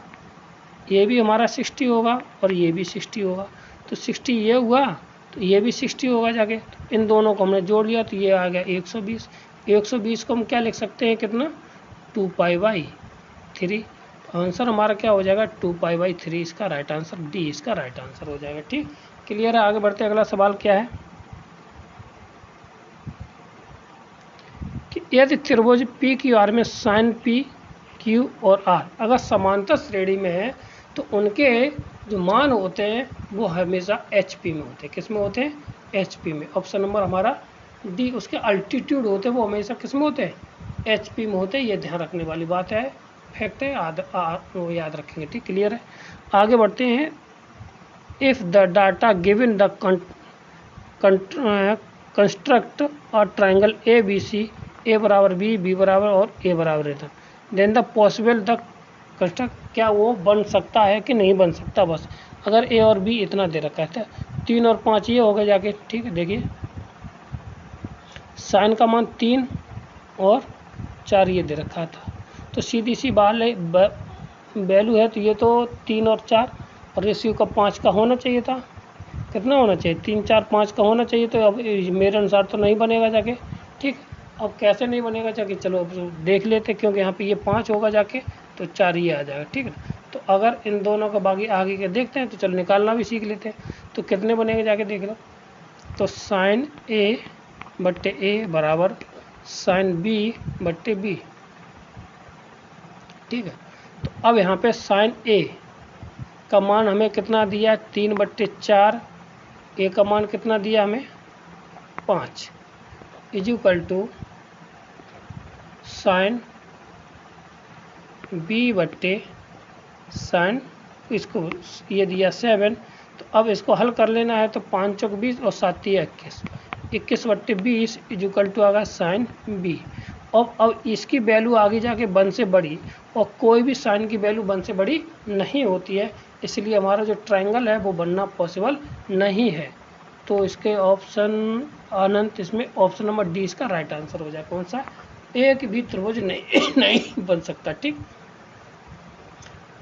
ये भी हमारा 60 होगा और ये भी 60 होगा, तो 60 ये हुआ तो ये भी 60 होगा जाके। तो इन दोनों को हमने जोड़ लिया तो ये आ गया 120। 120 को हम क्या लिख सकते हैं, कितना, 2π/3। आंसर हमारा क्या हो जाएगा, 2π/3 इसका राइट आंसर, डी इसका राइट आंसर हो जाएगा। ठीक, क्लियर है। आगे बढ़ते, अगला सवाल क्या है कि यदि त्रिभुज पी क्यू आर में साइन पी क्यू और आर अगर समांतर श्रेणी में है तो उनके जो मान होते हैं वो हमेशा एच पी में होते हैं। किस में होते हैं, एच पी में। ऑप्शन नंबर हमारा डी। उसके अल्टीट्यूड होते हैं वो हमेशा किस में होते हैं, एच पी में होते हैं। ये ध्यान रखने वाली बात है, फैक्ट है, वो याद रखेंगे। ठीक, क्लियर है। आगे बढ़ते हैं। If the data given the construct और triangle A B C, A बराबर बी, बी बराबर और ए बराबर रहता, then the possible the construct, क्या वो बन सकता है कि नहीं बन सकता। बस अगर ए और बी इतना दे रखा है तो 3 और 5 ये हो गए जाके। ठीक है, देखिए साइन का मान 3 और 4 ये दे रखा था, तो सीधी सी वैल्यू है, तो ये तो 3 और 4 और रेशियो का 5 का होना चाहिए था। कितना होना चाहिए, 3, 4, 5 का होना चाहिए। तो अब मेरे अनुसार तो नहीं बनेगा जाके। ठीक, अब कैसे नहीं बनेगा जाके, चलो अब देख लेते, क्योंकि यहाँ पे ये 5 होगा जाके तो 4 ही आ जाएगा। ठीक है, तो अगर इन दोनों का बाकी आगे के देखते हैं तो चलो निकालना भी सीख लेते हैं। तो कितने बनेंगे जाके देख लो। तो साइन ए बट्टे ए बराबर साइन बी बट्टे बी। ठीक है, तो अब यहाँ पे साइन ए का मान हमें कितना दिया, 3/4। ए का मान कितना दिया हमें, 5, is equal to sine B बट्टे साइन, इसको ये दिया 7। तो अब इसको हल कर लेना है, तो 5 चौक 20 और 7 21, 21/20 इज इक्वल टू आ गया साइन बी। अब इसकी वैल्यू आगे जाके 1 से बड़ी, और कोई भी साइन की वैल्यू 1 से बड़ी नहीं होती है, इसलिए हमारा जो ट्रायंगल है वो बनना पॉसिबल नहीं है। तो इसके ऑप्शन अनंत, इसमें ऑप्शन नंबर डी इसका राइट आंसर हो जाए। कौन सा, एक भी त्रिभुज नहीं बन सकता। ठीक,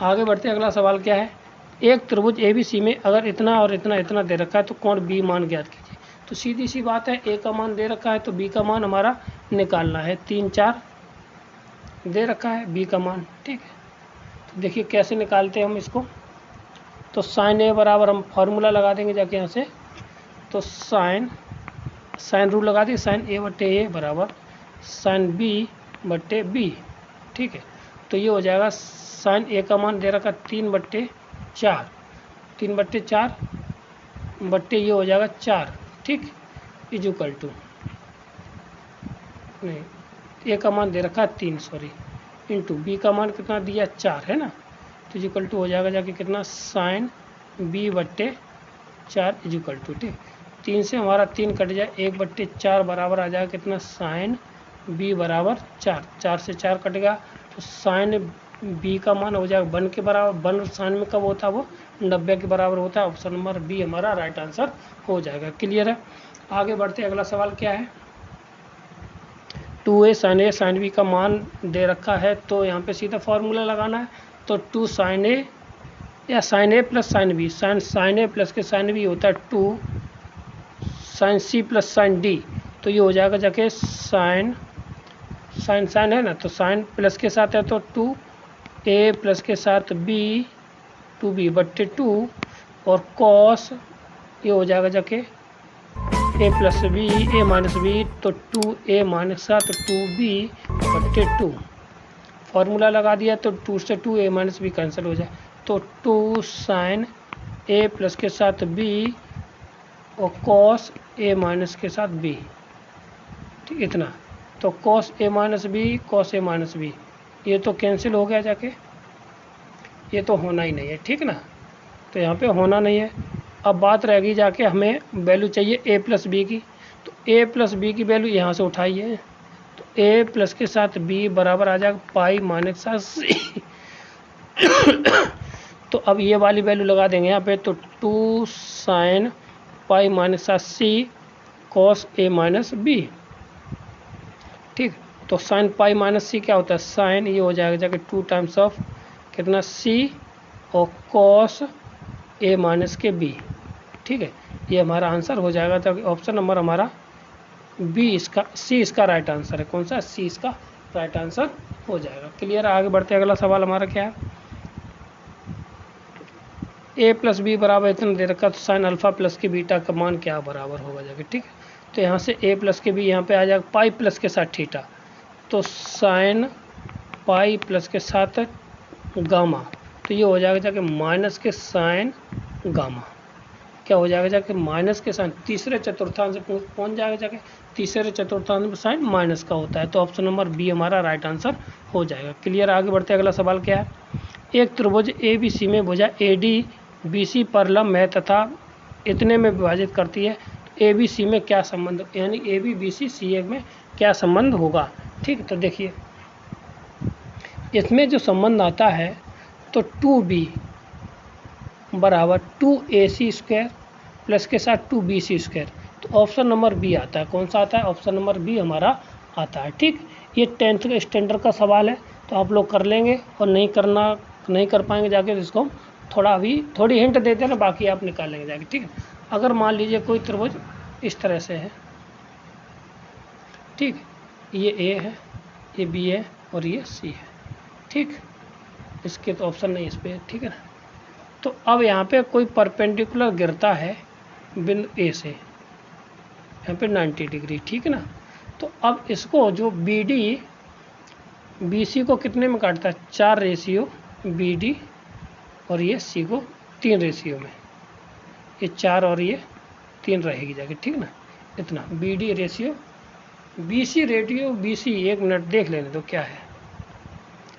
आगे बढ़ते, अगला सवाल क्या है। एक त्रिभुज ABC में अगर इतना और इतना इतना दे रखा है तो कोण बी मान ज्ञात कीजिए। तो सीधी सी बात है, ए का मान दे रखा है तो बी का मान हमारा निकालना है। 3, 4 दे रखा है बी का मान। ठीक है, तो देखिए कैसे निकालते हैं हम इसको। तो साइन ए बराबर हम फार्मूला लगा देंगे जाके यहाँ से। तो साइन रूल लगा दी, साइन ए बट्टे ए बराबर साइन बी बट्टे बी। ठीक है, तो ये हो जाएगा साइन ए का मान दे रखा 3/4, 3/4 बट्टे ये हो जाएगा 4। ठीक, इज इक्वल टू, नहीं ए का मान दे रखा 3 सॉरी, इंटू बी का मान कितना दिया 4 है ना, तो इज इक्वल टू हो जाएगा जाके कितना, साइन बी बट्टे 4 इज इक्वल टू। ठीक, 3 से हमारा 3 कट जाए, 1/4 बराबर आ जाएगा कितना, साइन बी बराबर 4, 4 से 4 कट गया, तो साइन बी का मान हो जाएगा 1 के बराबर। 1 साइन में कब होता है, वो 90 के बराबर होता है। ऑप्शन नंबर बी हमारा राइट आंसर हो जाएगा। क्लियर है। आगे बढ़ते, अगला सवाल क्या है। 2a साइन बी का मान दे रखा है, तो यहाँ पे सीधा फॉर्मूला लगाना है। तो 2 साइन ए या sine A plus sine B, sine A plus के साइन बी होता है 2 sine C plus sine D. तो ये हो जाएगा जाके साइन है ना, तो साइन प्लस के साथ है तो 2a प्लस के साथ b 2b बट्टे 2, और कॉस ये हो जाएगा जाके a plus B a minus B, तो 2a माइनस तो 2b बट्टे 2। फार्मूला लगा दिया तो 2 से 2a माइनस बी कैंसिल हो जाए, तो 2 साइन a प्लस के साथ b और कॉस a माइनस के साथ b। ठीक, इतना तो कॉस a माइनस बी ये तो कैंसिल हो गया जाके, ये तो होना ही नहीं है। ठीक ना, तो यहाँ पे होना नहीं है। अब बात रहेगी जाके हमें वैल्यू चाहिए a प्लस बी की, तो a प्लस बी की वैल्यू यहाँ से उठाइए, तो a प्लस के साथ b बराबर आ जाएगा पाई माइनस c। तो अब ये वाली वैल्यू लगा देंगे यहाँ पे, तो 2 sine pi minus c cos a minus B. ठीक। तो साइन पाई माइनस सी क्या होता है, साइन ये हो जाएगा जाके 2 टाइम्स ऑफ कितना सी और कॉस ए माइनस के बी। ठीक है, ये हमारा आंसर हो जाएगा। तो ऑप्शन नंबर हमारा बी इसका, सी इसका राइट आंसर है। कौन सा, सी इसका राइट आंसर हो जाएगा। क्लियर है, आगे बढ़ते हैं। अगला सवाल हमारा क्या है, ए प्लस बी बराबर इतना दे रखा, तो साइन अल्फा प्लस के बीटा का मान क्या बराबर होगा जाके। ठीक है, तो यहाँ से ए प्लस के बी यहाँ पे आ जाएगा पाई प्लस के साथ थीटा, तो साइन पाई प्लस के साथ गामा, तो ये हो जाएगा जाके माइनस के साइन गामा। क्या हो जाएगा जाके माइनस के साइन, तीसरे चतुर्थांश से पहुँच जाएगा जाके, तीसरे चतुर्थांश में साइन माइनस का होता है। तो ऑप्शन नंबर बी हमारा राइट आंसर हो जाएगा। क्लियर, आगे बढ़ते हैं। अगला सवाल क्या है, एक त्रिभुज ए बी सी में भुजा ए डी बी सी पर लंब है तथा इतने में विभाजित करती है, ए बी सी में क्या संबंध, यानी ए बी बी सी सी ए में क्या संबंध होगा। ठीक, तो देखिए इसमें जो संबंध आता है, तो 2b बराबर 2ac² प्लस के साथ 2bc², तो ऑप्शन नंबर बी आता है। कौन सा आता है, ऑप्शन नंबर बी हमारा आता है। ठीक, ये 10th के स्टैंडर्ड का सवाल है, तो आप लोग कर लेंगे, और नहीं कर पाएंगे जाके, इसको थोड़ा अभी थोड़ी हिंट देते हैं ना, बाकी आप निकालेंगे जाके। ठीक है, अगर मान लीजिए कोई त्रिभुज इस तरह से है, ठीक, ये ए है, ये बी है और ये सी है। ठीक, इसके तो ऑप्शन नहीं इस पर। ठीक है ना, तो अब यहाँ पे कोई परपेंडिकुलर गिरता है बिंदु ए से, यहाँ पे 90 डिग्री। ठीक है ना, तो अब इसको जो बी डी बी सी को कितने में काटता है, 4 रेशियो बी डी, और ये सी को 3 रेशियो में, ये 4 और ये 3 रहेगी जाके। ठीक ना, इतना B D ratio B C ratio B C, 1 minute देख लेने तो क्या है,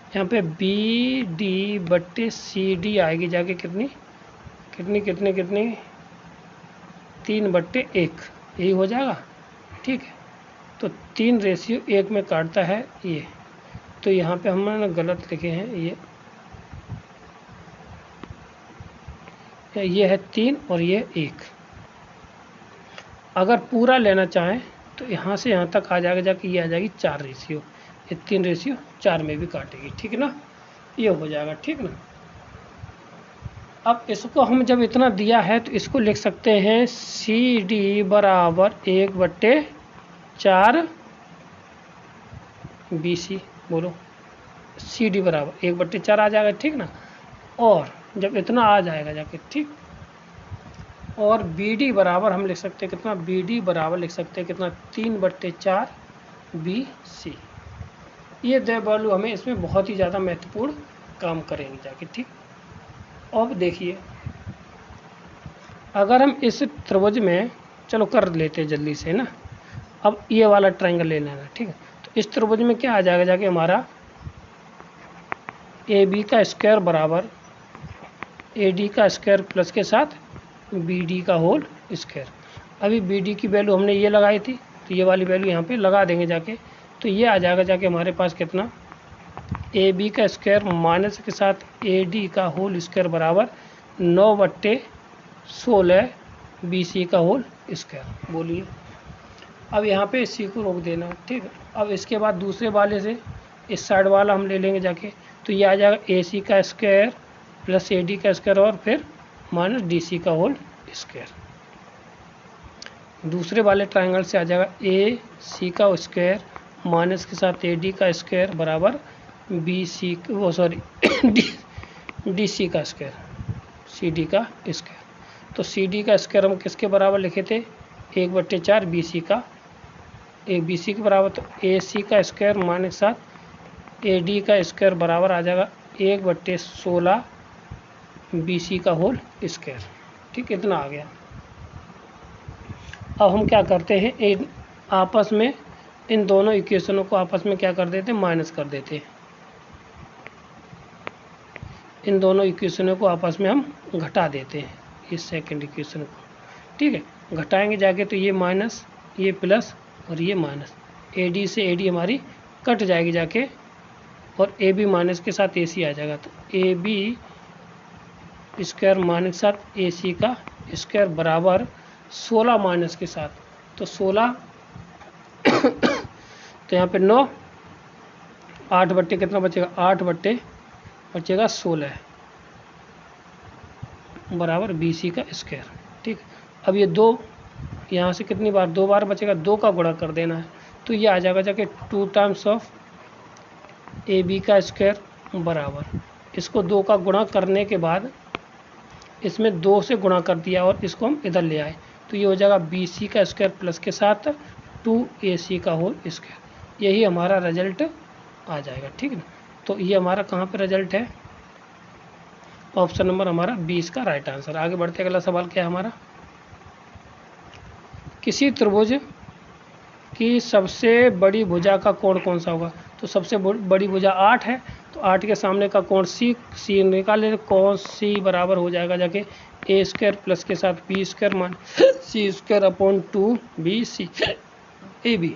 यहाँ पे बी डी बट्टे सी डी आएगी जाके कितनी 3/1, यही हो जाएगा। ठीक है, तो 3 रेशियो 1 में काटता है ये, तो यहाँ पे हमने गलत लिखे हैं, ये है 3 और ये 1। अगर पूरा लेना चाहें तो यहाँ से यहाँ तक आ जाएगा जाके, ये आ जाएगी 4 रेशियो, ये 3 रेशियो 4 में भी काटेगी। ठीक है ना, ये हो जाएगा। ठीक ना, अब इसको हम जब इतना दिया है तो इसको लिख सकते हैं सी डी बराबर 1/4 बी सी, बोलो सी डी बराबर 1/4 आ जाएगा। ठीक ना, और जब इतना आ जाएगा जाके, ठीक, और बी डी बराबर हम लिख सकते हैं कितना, बी डी बराबर लिख सकते हैं कितना 3/4 बी सी। ये दो वैल्यू हमें इसमें बहुत ही ज़्यादा महत्वपूर्ण काम करेंगे जाके। ठीक, अब देखिए अगर हम इस त्रिभुज में, चलो कर लेते हैं जल्दी से ना, अब ये वाला ट्रायंगल ले लेना। ठीक है, तो इस त्रिभुज में क्या आ जाएगा जाके, हमारा ए बी का स्क्वायर बराबर ए डी का स्क्वायर प्लस के साथ बी डी का होल स्क्वायर। अभी बी डी की वैल्यू हमने ये लगाई थी, तो ये वाली वैल्यू यहाँ पे लगा देंगे जाके, तो ये आ जाएगा जाके हमारे पास कितना, ए बी का स्क्वायर माइनस के साथ ए डी का होल स्क्वायर बराबर 9/16 बी सी का होल स्क्वायर। बोलिए, अब यहाँ पे सी को रोक देना। ठीक है, अब इसके बाद दूसरे वाले से इस साइड वाला हम ले लेंगे जाके, तो ये आ जाएगा ए सी का स्क्वायर प्लस ए डी का स्क्वायर और फिर माइनस डी सी का होल स्क्वायर। दूसरे वाले ट्रायंगल से आ जाएगा ए सी का स्क्वायर माइनस के साथ ए डी का स्क्वायर बराबर बी सी, वो सॉरी डी सी का स्क्वायर, सी डी का स्क्वायर। तो सी डी का स्क्वायर हम किसके बराबर लिखे थे, 1/4 बी सी का, एक बी सी के बराबर, तो ए सी का स्क्वायर माइनस के साथ ए डी का स्क्वायर बराबर आ जाएगा 1/16 बी सी का होल स्क्वायर। ठीक, इतना आ गया। अब हम क्या करते हैं, आपस में इन दोनों इक्वेशनों को आपस में क्या कर देते हैं, माइनस कर देते हैं। इन दोनों इक्वेशनों को आपस में हम घटा देते हैं, इस सेकंड इक्वेशन को। ठीक है, घटाएंगे जाके तो ये माइनस, ये प्लस और ये माइनस, ए डी से ए डी हमारी कट जाएगी जाके, और ए बी माइनस के साथ ए सी आ जाएगा, तो ए बी स्क्वायर माइनस के साथ ए सी का स्क्वायर बराबर 16 माइनस के साथ, तो 16 तो यहाँ पे 9, 8 बट्टे कितना बचेगा, 8 बट्टे बचेगा 16 बराबर BC का स्क्वायर। ठीक, अब ये 2 यहाँ से कितनी बार, 2 बार बचेगा, 2 का गुणा कर देना है, तो ये आ जाएगा जाके 2 टाइम्स ऑफ AB का स्क्वायर बराबर, इसको 2 का गुणा करने के बाद इसमें 2 से गुणा कर दिया और इसको हम इधर ले आए, तो ये हो जाएगा BC का स्क्वायर प्लस के साथ 2AC का होल स्क्वायर। यही हमारा रिजल्ट आ जाएगा। ठीक है ना, तो ये हमारा कहाँ पे रिजल्ट है, ऑप्शन नंबर हमारा 20 का राइट आंसर। आगे बढ़ते अगला सवाल क्या है हमारा, किसी त्रिभुज की सबसे बड़ी भुजा का कोण कौन सा होगा। तो सबसे बड़ी भुजा 8 है, तो 8 के सामने का कोण सी निकाले, कौन सी बराबर हो जाएगा जाके ए स्क्वायर प्लस के साथ बी स्क्वायर मान सी स्क्वायर अपॉन 2BC AB।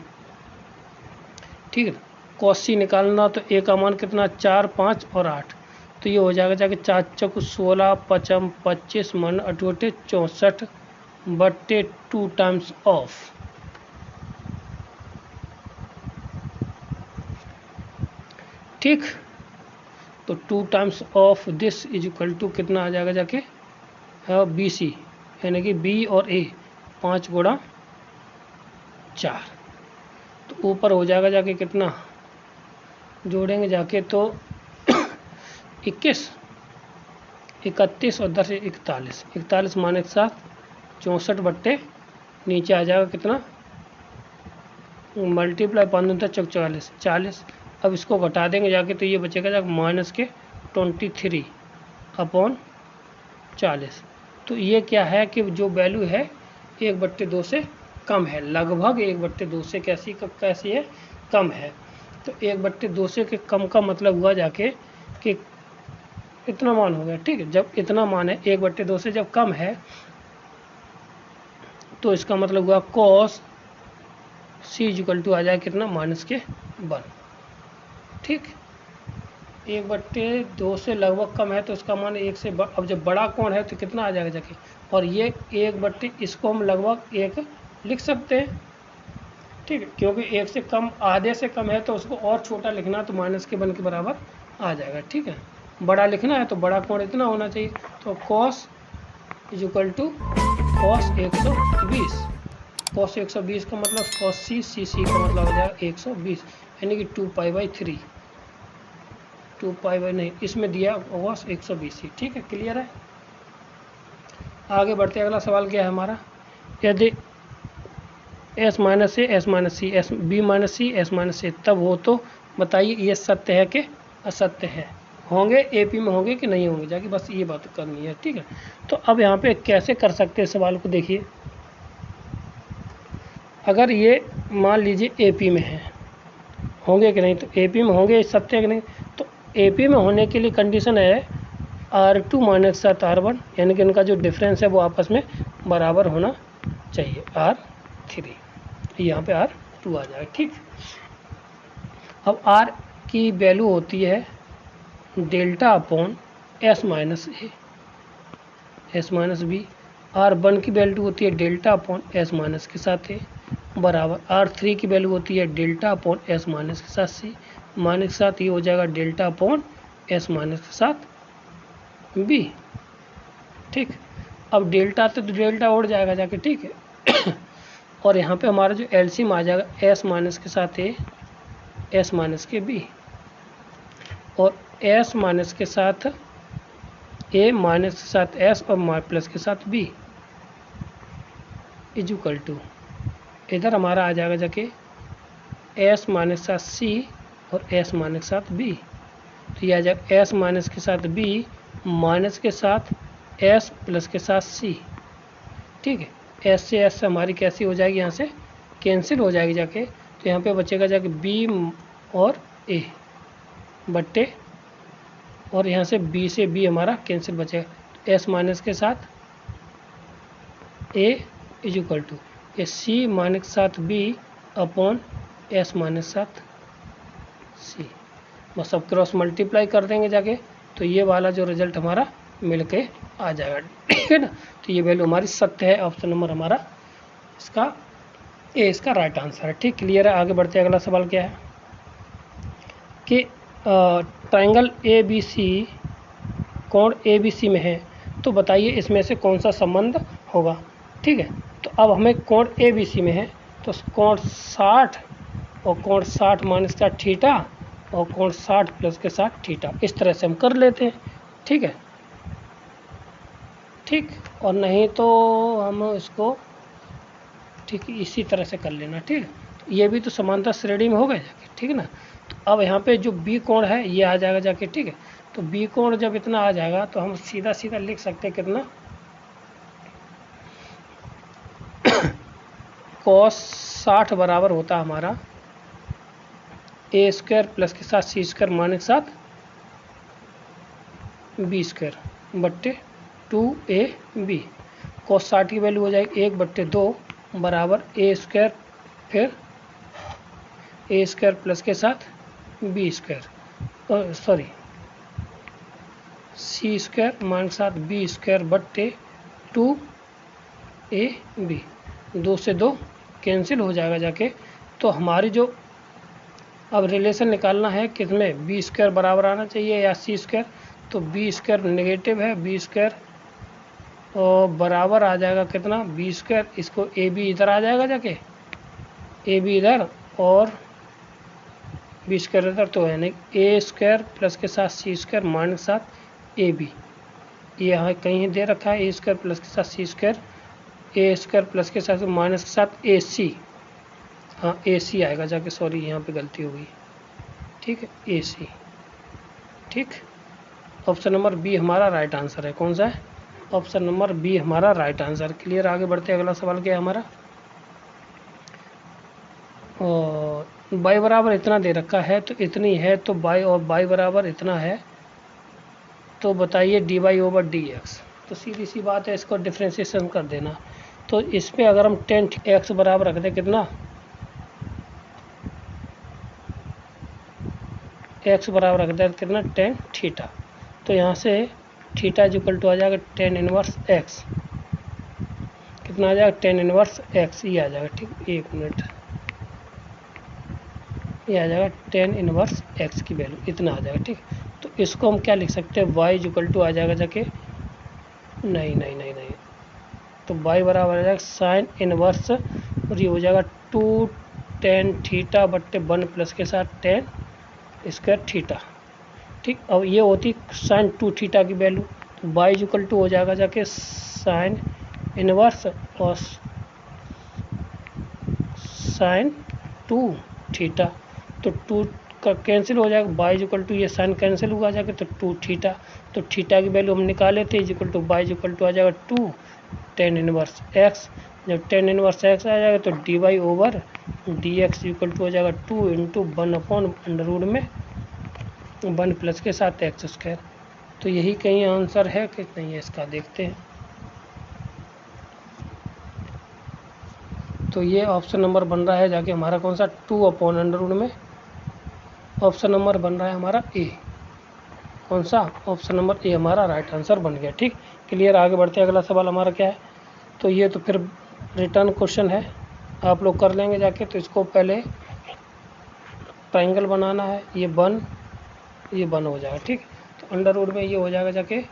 ठीक है, कॉस सी निकालना, तो ए का मान कितना, 4, 5 और 8, तो ये हो जाएगा जाके 4 चौक 16, 5 25 मन 8 64 बट्टे 2 टाइम्स ऑफ ठीक, तो 2 times of this is equal to कितना आ जाएगा जाके BC, यानी कि B और A 5 गुणा 4, तो ऊपर हो जाएगा जाके कितना, जोड़ेंगे जाके तो 21, 31 और 10 41, 41 माने के साथ 64 बट्टे नीचे आ जाएगा कितना, मल्टीप्लाई 5 चौक 40 40। अब इसको घटा देंगे जाके, तो ये बचेगा जाके माइनस के 23 अपॉन 40। तो ये क्या है कि जो वैल्यू है 1/2 से कम है, लगभग 1/2 से कैसी है, कम है। तो 1/2 से के कम का मतलब हुआ जाके कि इतना मान हो गया। ठीक है, जब इतना मान है 1/2 से जब कम है, तो इसका मतलब हुआ कॉस C इक्वल टू आ जाए कितना, -1। ठीक, 1/2 से लगभग कम है, तो इसका मान 1 से अब जब बड़ा कोण है तो कितना आ जाएगा जाके, और ये 1/, इसको हम लगभग 1 लिख सकते हैं। ठीक है, क्योंकि 1 से कम, आधे से कम है, तो उसको और छोटा लिखना, तो -1 के बराबर आ जाएगा। ठीक है, बड़ा लिखना है तो बड़ा कोण इतना होना चाहिए, तो cos equal to cos 120, cos 120 का मतलब cos C का मतलब हो जाएगा 120, यानी कि 2π/3, 2π नहीं, इसमें दिया cos 120। ठीक है, क्लियर है। आगे बढ़ते अगला सवाल क्या है हमारा, यदि S - A S - C S B - C S - A तब हो तो बताइए ये सत्य है कि असत्य है, होंगे AP में होंगे कि नहीं होंगे, जाके बस ये बात करनी है। ठीक है, तो अब यहाँ पे कैसे कर सकते हैं सवाल को, देखिए अगर ये मान लीजिए AP में है, होंगे कि नहीं, तो AP में होंगे, सत्य है कि नहीं, तो AP में होने के लिए कंडीशन है R2 - R1, यानी कि इनका जो डिफरेंस है वो आपस में बराबर होना चाहिए, R3, यहाँ पे R2 आ जाएगा। ठीक, अब R की वैल्यू होती है delta upon S - A S - B, R1 की वैल्यू होती है डेल्टा अपॉन S- के साथ A बराबर, R3 की वैल्यू होती है डेल्टा अपॉन S- के साथ C, माइनस के साथ ये हो जाएगा डेल्टा अपॉन S- के साथ B। ठीक, अब डेल्टा तो डेल्टा उड़ जाएगा जाके। ठीक है, और यहाँ पे हमारा जो एलसीएम आ जाएगा S- के साथ A S- के B, और S- के साथ A माइनस के साथ S और प्लस के साथ B इज इक्वल टू, इधर हमारा आ जाएगा जाके S- के साथ C और S- के साथ B, तो ये आ जाएगा S- के साथ B माइनस के साथ S प्लस के साथ C। ठीक है, S से S हमारी कैसी हो जाएगी, यहाँ से कैंसिल हो जाएगी जाके, तो यहाँ पे बचेगा जाके B और A बट्टे, और यहाँ से B से B हमारा कैंसिल बचेगा, तो S- के साथ A is equal to C minus के साथ B अपॉन S माइनस के साथ C, बस अब क्रॉस मल्टीप्लाई कर देंगे जाके, तो ये वाला जो रिजल्ट हमारा मिल के आ जाएगा। ठीक है ना, तो ये वैल्यू हमारी सत्य है, ऑप्शन नंबर हमारा इसका ए इसका राइट आंसर है। ठीक, क्लियर है। आगे बढ़ते हैं, अगला सवाल क्या है कि ट्रायंगल ए बी सी, कोण ए बी सी में है, तो बताइए इसमें से कौन सा संबंध होगा। ठीक है, तो अब हमें कोण ए बी सी में है, तो कोण 60 और कोण 60 माइनस का थीटा और कोण 60 प्लस के साथ थीटा, इस तरह से हम कर लेते हैं। ठीक है, ठीक, और नहीं तो हम इसको ठीक इसी तरह से कर लेना। ठीक है, ये भी तो समांतर श्रेणी में हो गए जाके। ठीक है ना, तो अब यहाँ पे जो बी कोण है ये आ जाएगा जाके। ठीक है, तो बी कोण जब इतना आ जाएगा तो हम सीधा सीधा लिख सकते हैं कितना, cos 60 बराबर होता है हमारा ए स्क्वायर प्लस के साथ सी स्क्वायर माइनस के साथ बी स्क्वायर बट्टे 2ab। cos 60 की वैल्यू हो जाएगी 1/2 बराबर ए स्क्वायर, फिर ए स्क्वायर प्लस के साथ B square, sorry C square minus साथ बी स्क्वायर बट्टे 2ab। 2 से 2 कैंसिल हो जाएगा जाके। तो हमारी जो अब रिलेशन निकालना है किसमें, बी स्क्वायर बराबर आना चाहिए या सी स्क्वायर, तो बी स्क्वायर नेगेटिव है, बी स्क्वायर और बराबर आ जाएगा कितना, बी स्क्वायर, इसको ए बी इधर आ जाएगा जाके, ए बी इधर और बी स्क्वायर इधर, तो है नहीं ए स्क्वायर प्लस के साथ सी स्क्वायर माइनस के साथ ए बी, ये यहाँ कहीं दे रखा है ए स्क्वायर प्लस के साथ सी स्क्वायर, ए स्क्वायर प्लस के साथ माइनस के साथ ए सी, हाँ ए सी आएगा जाके, सॉरी यहाँ पे गलती हो गई। ठीक है, ए सी। ठीक, ऑप्शन नंबर बी हमारा राइट आंसर है। कौन सा है, ऑप्शन नंबर बी हमारा राइट आंसर। क्लियर, आगे बढ़ते हैं, अगला सवाल क्या है हमारा, और बाई बराबर इतना दे रखा है तो इतनी है, तो बाई और बाई बराबर इतना है, तो बताइए d y over d x. तो सीधी सी बात है, इसको डिफ्रेंशिएशन कर देना। तो इस पर अगर हम 10x बराबर रख दें कितना, x बराबर रख दें कितना 10 थीटा, तो यहाँ से थीटा इक्वल टू आ जाएगा 10 इनवर्स x, कितना आ जाएगा 10 इनवर्स x, ये आ जाएगा। ठीक, एक मिनट, ये आ जाएगा 10 इनवर्स x की वैल्यू इतना आ जाएगा। ठीक, तो इसको हम क्या लिख सकते हैं, y इक्वल टू आ जाएगा जाके, नहीं नहीं नहीं नहीं, तो y बराबर आ जाएगा साइन इनवर्स, और ये हो जाएगा 2 10 थीटा बट्टे 1 प्लस के साथ 10 स्क्वायर थीटा। ठीक, अब ये होती साइन 2 थीटा की वैल्यू, तो y इक्वल टू हो जाएगा जाके साइन इनवर्स और साइन 2 थीटा, तो 2 का कैंसिल हो जाएगा, y इक्वल टू ये साइन कैंसिल हुआ जाएगा, तो 2 थीटा, तो थीटा की वैल्यू हम निकाले थे equal to y equal to आ जाएगा 2 10 इनवर्स x। जब 10 इनवर्स x आ जाएगा तो d y over d x equal to हो जाएगा 2 इंटू 1 अपॉन अंडर रूट में 1 प्लस के साथ एक्स स्क्वायर। तो यही कहीं आंसर है कि नहीं है, इसका देखते हैं। तो ये ऑप्शन नंबर बन रहा है जाके हमारा कौन सा, 2 अपॉन अंडर रूट में, ऑप्शन नंबर बन रहा है हमारा ए। कौन सा, ऑप्शन नंबर ए हमारा राइट आंसर बन गया। ठीक, क्लियर, आगे बढ़ते हैं, अगला सवाल हमारा क्या है। तो ये तो फिर रिटर्न क्वेश्चन है, आप लोग कर लेंगे जाके। तो इसको पहले ट्रायंगल बनाना है, ये बन हो जाएगा। ठीक, तो अंडर रूट में ये हो जाएगा जाके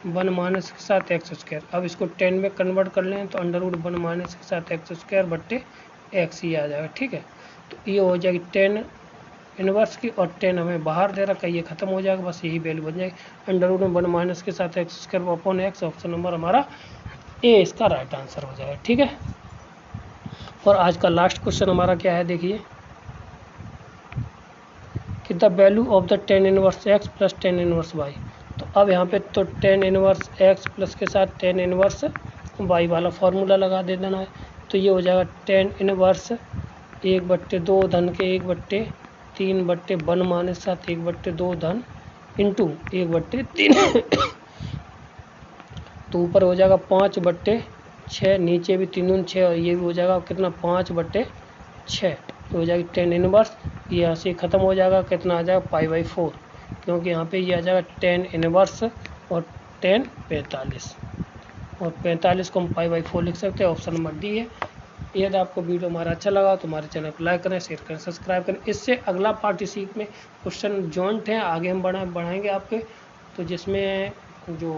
1 माइनस के साथ एक्स स्क्वायर। अब इसको 10 में कन्वर्ट कर लें तो अंडर रूट 1 माइनस के साथ एक्स स्क्वायर बट्टे एक्स ही आ जाएगा। ठीक है, तो ये हो जाएगी 10 इनवर्स की, और 10 हमें बाहर दे रखा है, ये खत्म हो जाएगा, बस यही वैल्यू बन जाएगी अंडर रूट में 1 माइनस के साथ x square upon x. Option number हमारा ए इसका राइट आंसर हो जाएगा। ठीक है, और आज का लास्ट क्वेश्चन हमारा क्या है, देखिए कि the value of the 10 inverse x plus 10 inverse y. तो अब यहाँ पे तो 10 इनवर्स एक्स प्लस के साथ 10 इनवर्स वाई वाला फार्मूला लगा दे देना है। तो ये हो जाएगा 10 इनवर्स 1/2 धन के 1/3 बट्टे 1 माइनस साथ 1/2 धन इंटू 1/3 तो ऊपर हो जाएगा 5/6, नीचे भी 3 दूनी 6, और ये भी हो जाएगा कितना 5/6, तो हो जाएगी 10 इनवर्स, ये यहाँ से ख़त्म हो जाएगा, कितना आ जाएगा π/4, क्योंकि यहाँ पे ये आ जाएगा 10 इनवर्स और 10 45, और 45 को हम π/4 लिख सकते हैं। ऑप्शन नंबर डी है यदि आपको वीडियो हमारा अच्छा लगा तो हमारे चैनल को लाइक करें, शेयर करें, सब्सक्राइब करें। इससे अगला पार्ट इसी में क्वेश्चन जॉइंट हैं, आगे हम बढ़ाएंगे आपके, तो जिसमें जो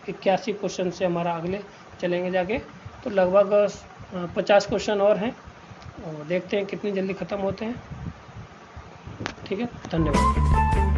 81 क्वेश्चन से हमारा अगले चलेंगे जाके, तो लगभग 50 क्वेश्चन और हैं और देखते हैं कितनी जल्दी ख़त्म होते हैं। ठीक है, धन्यवाद।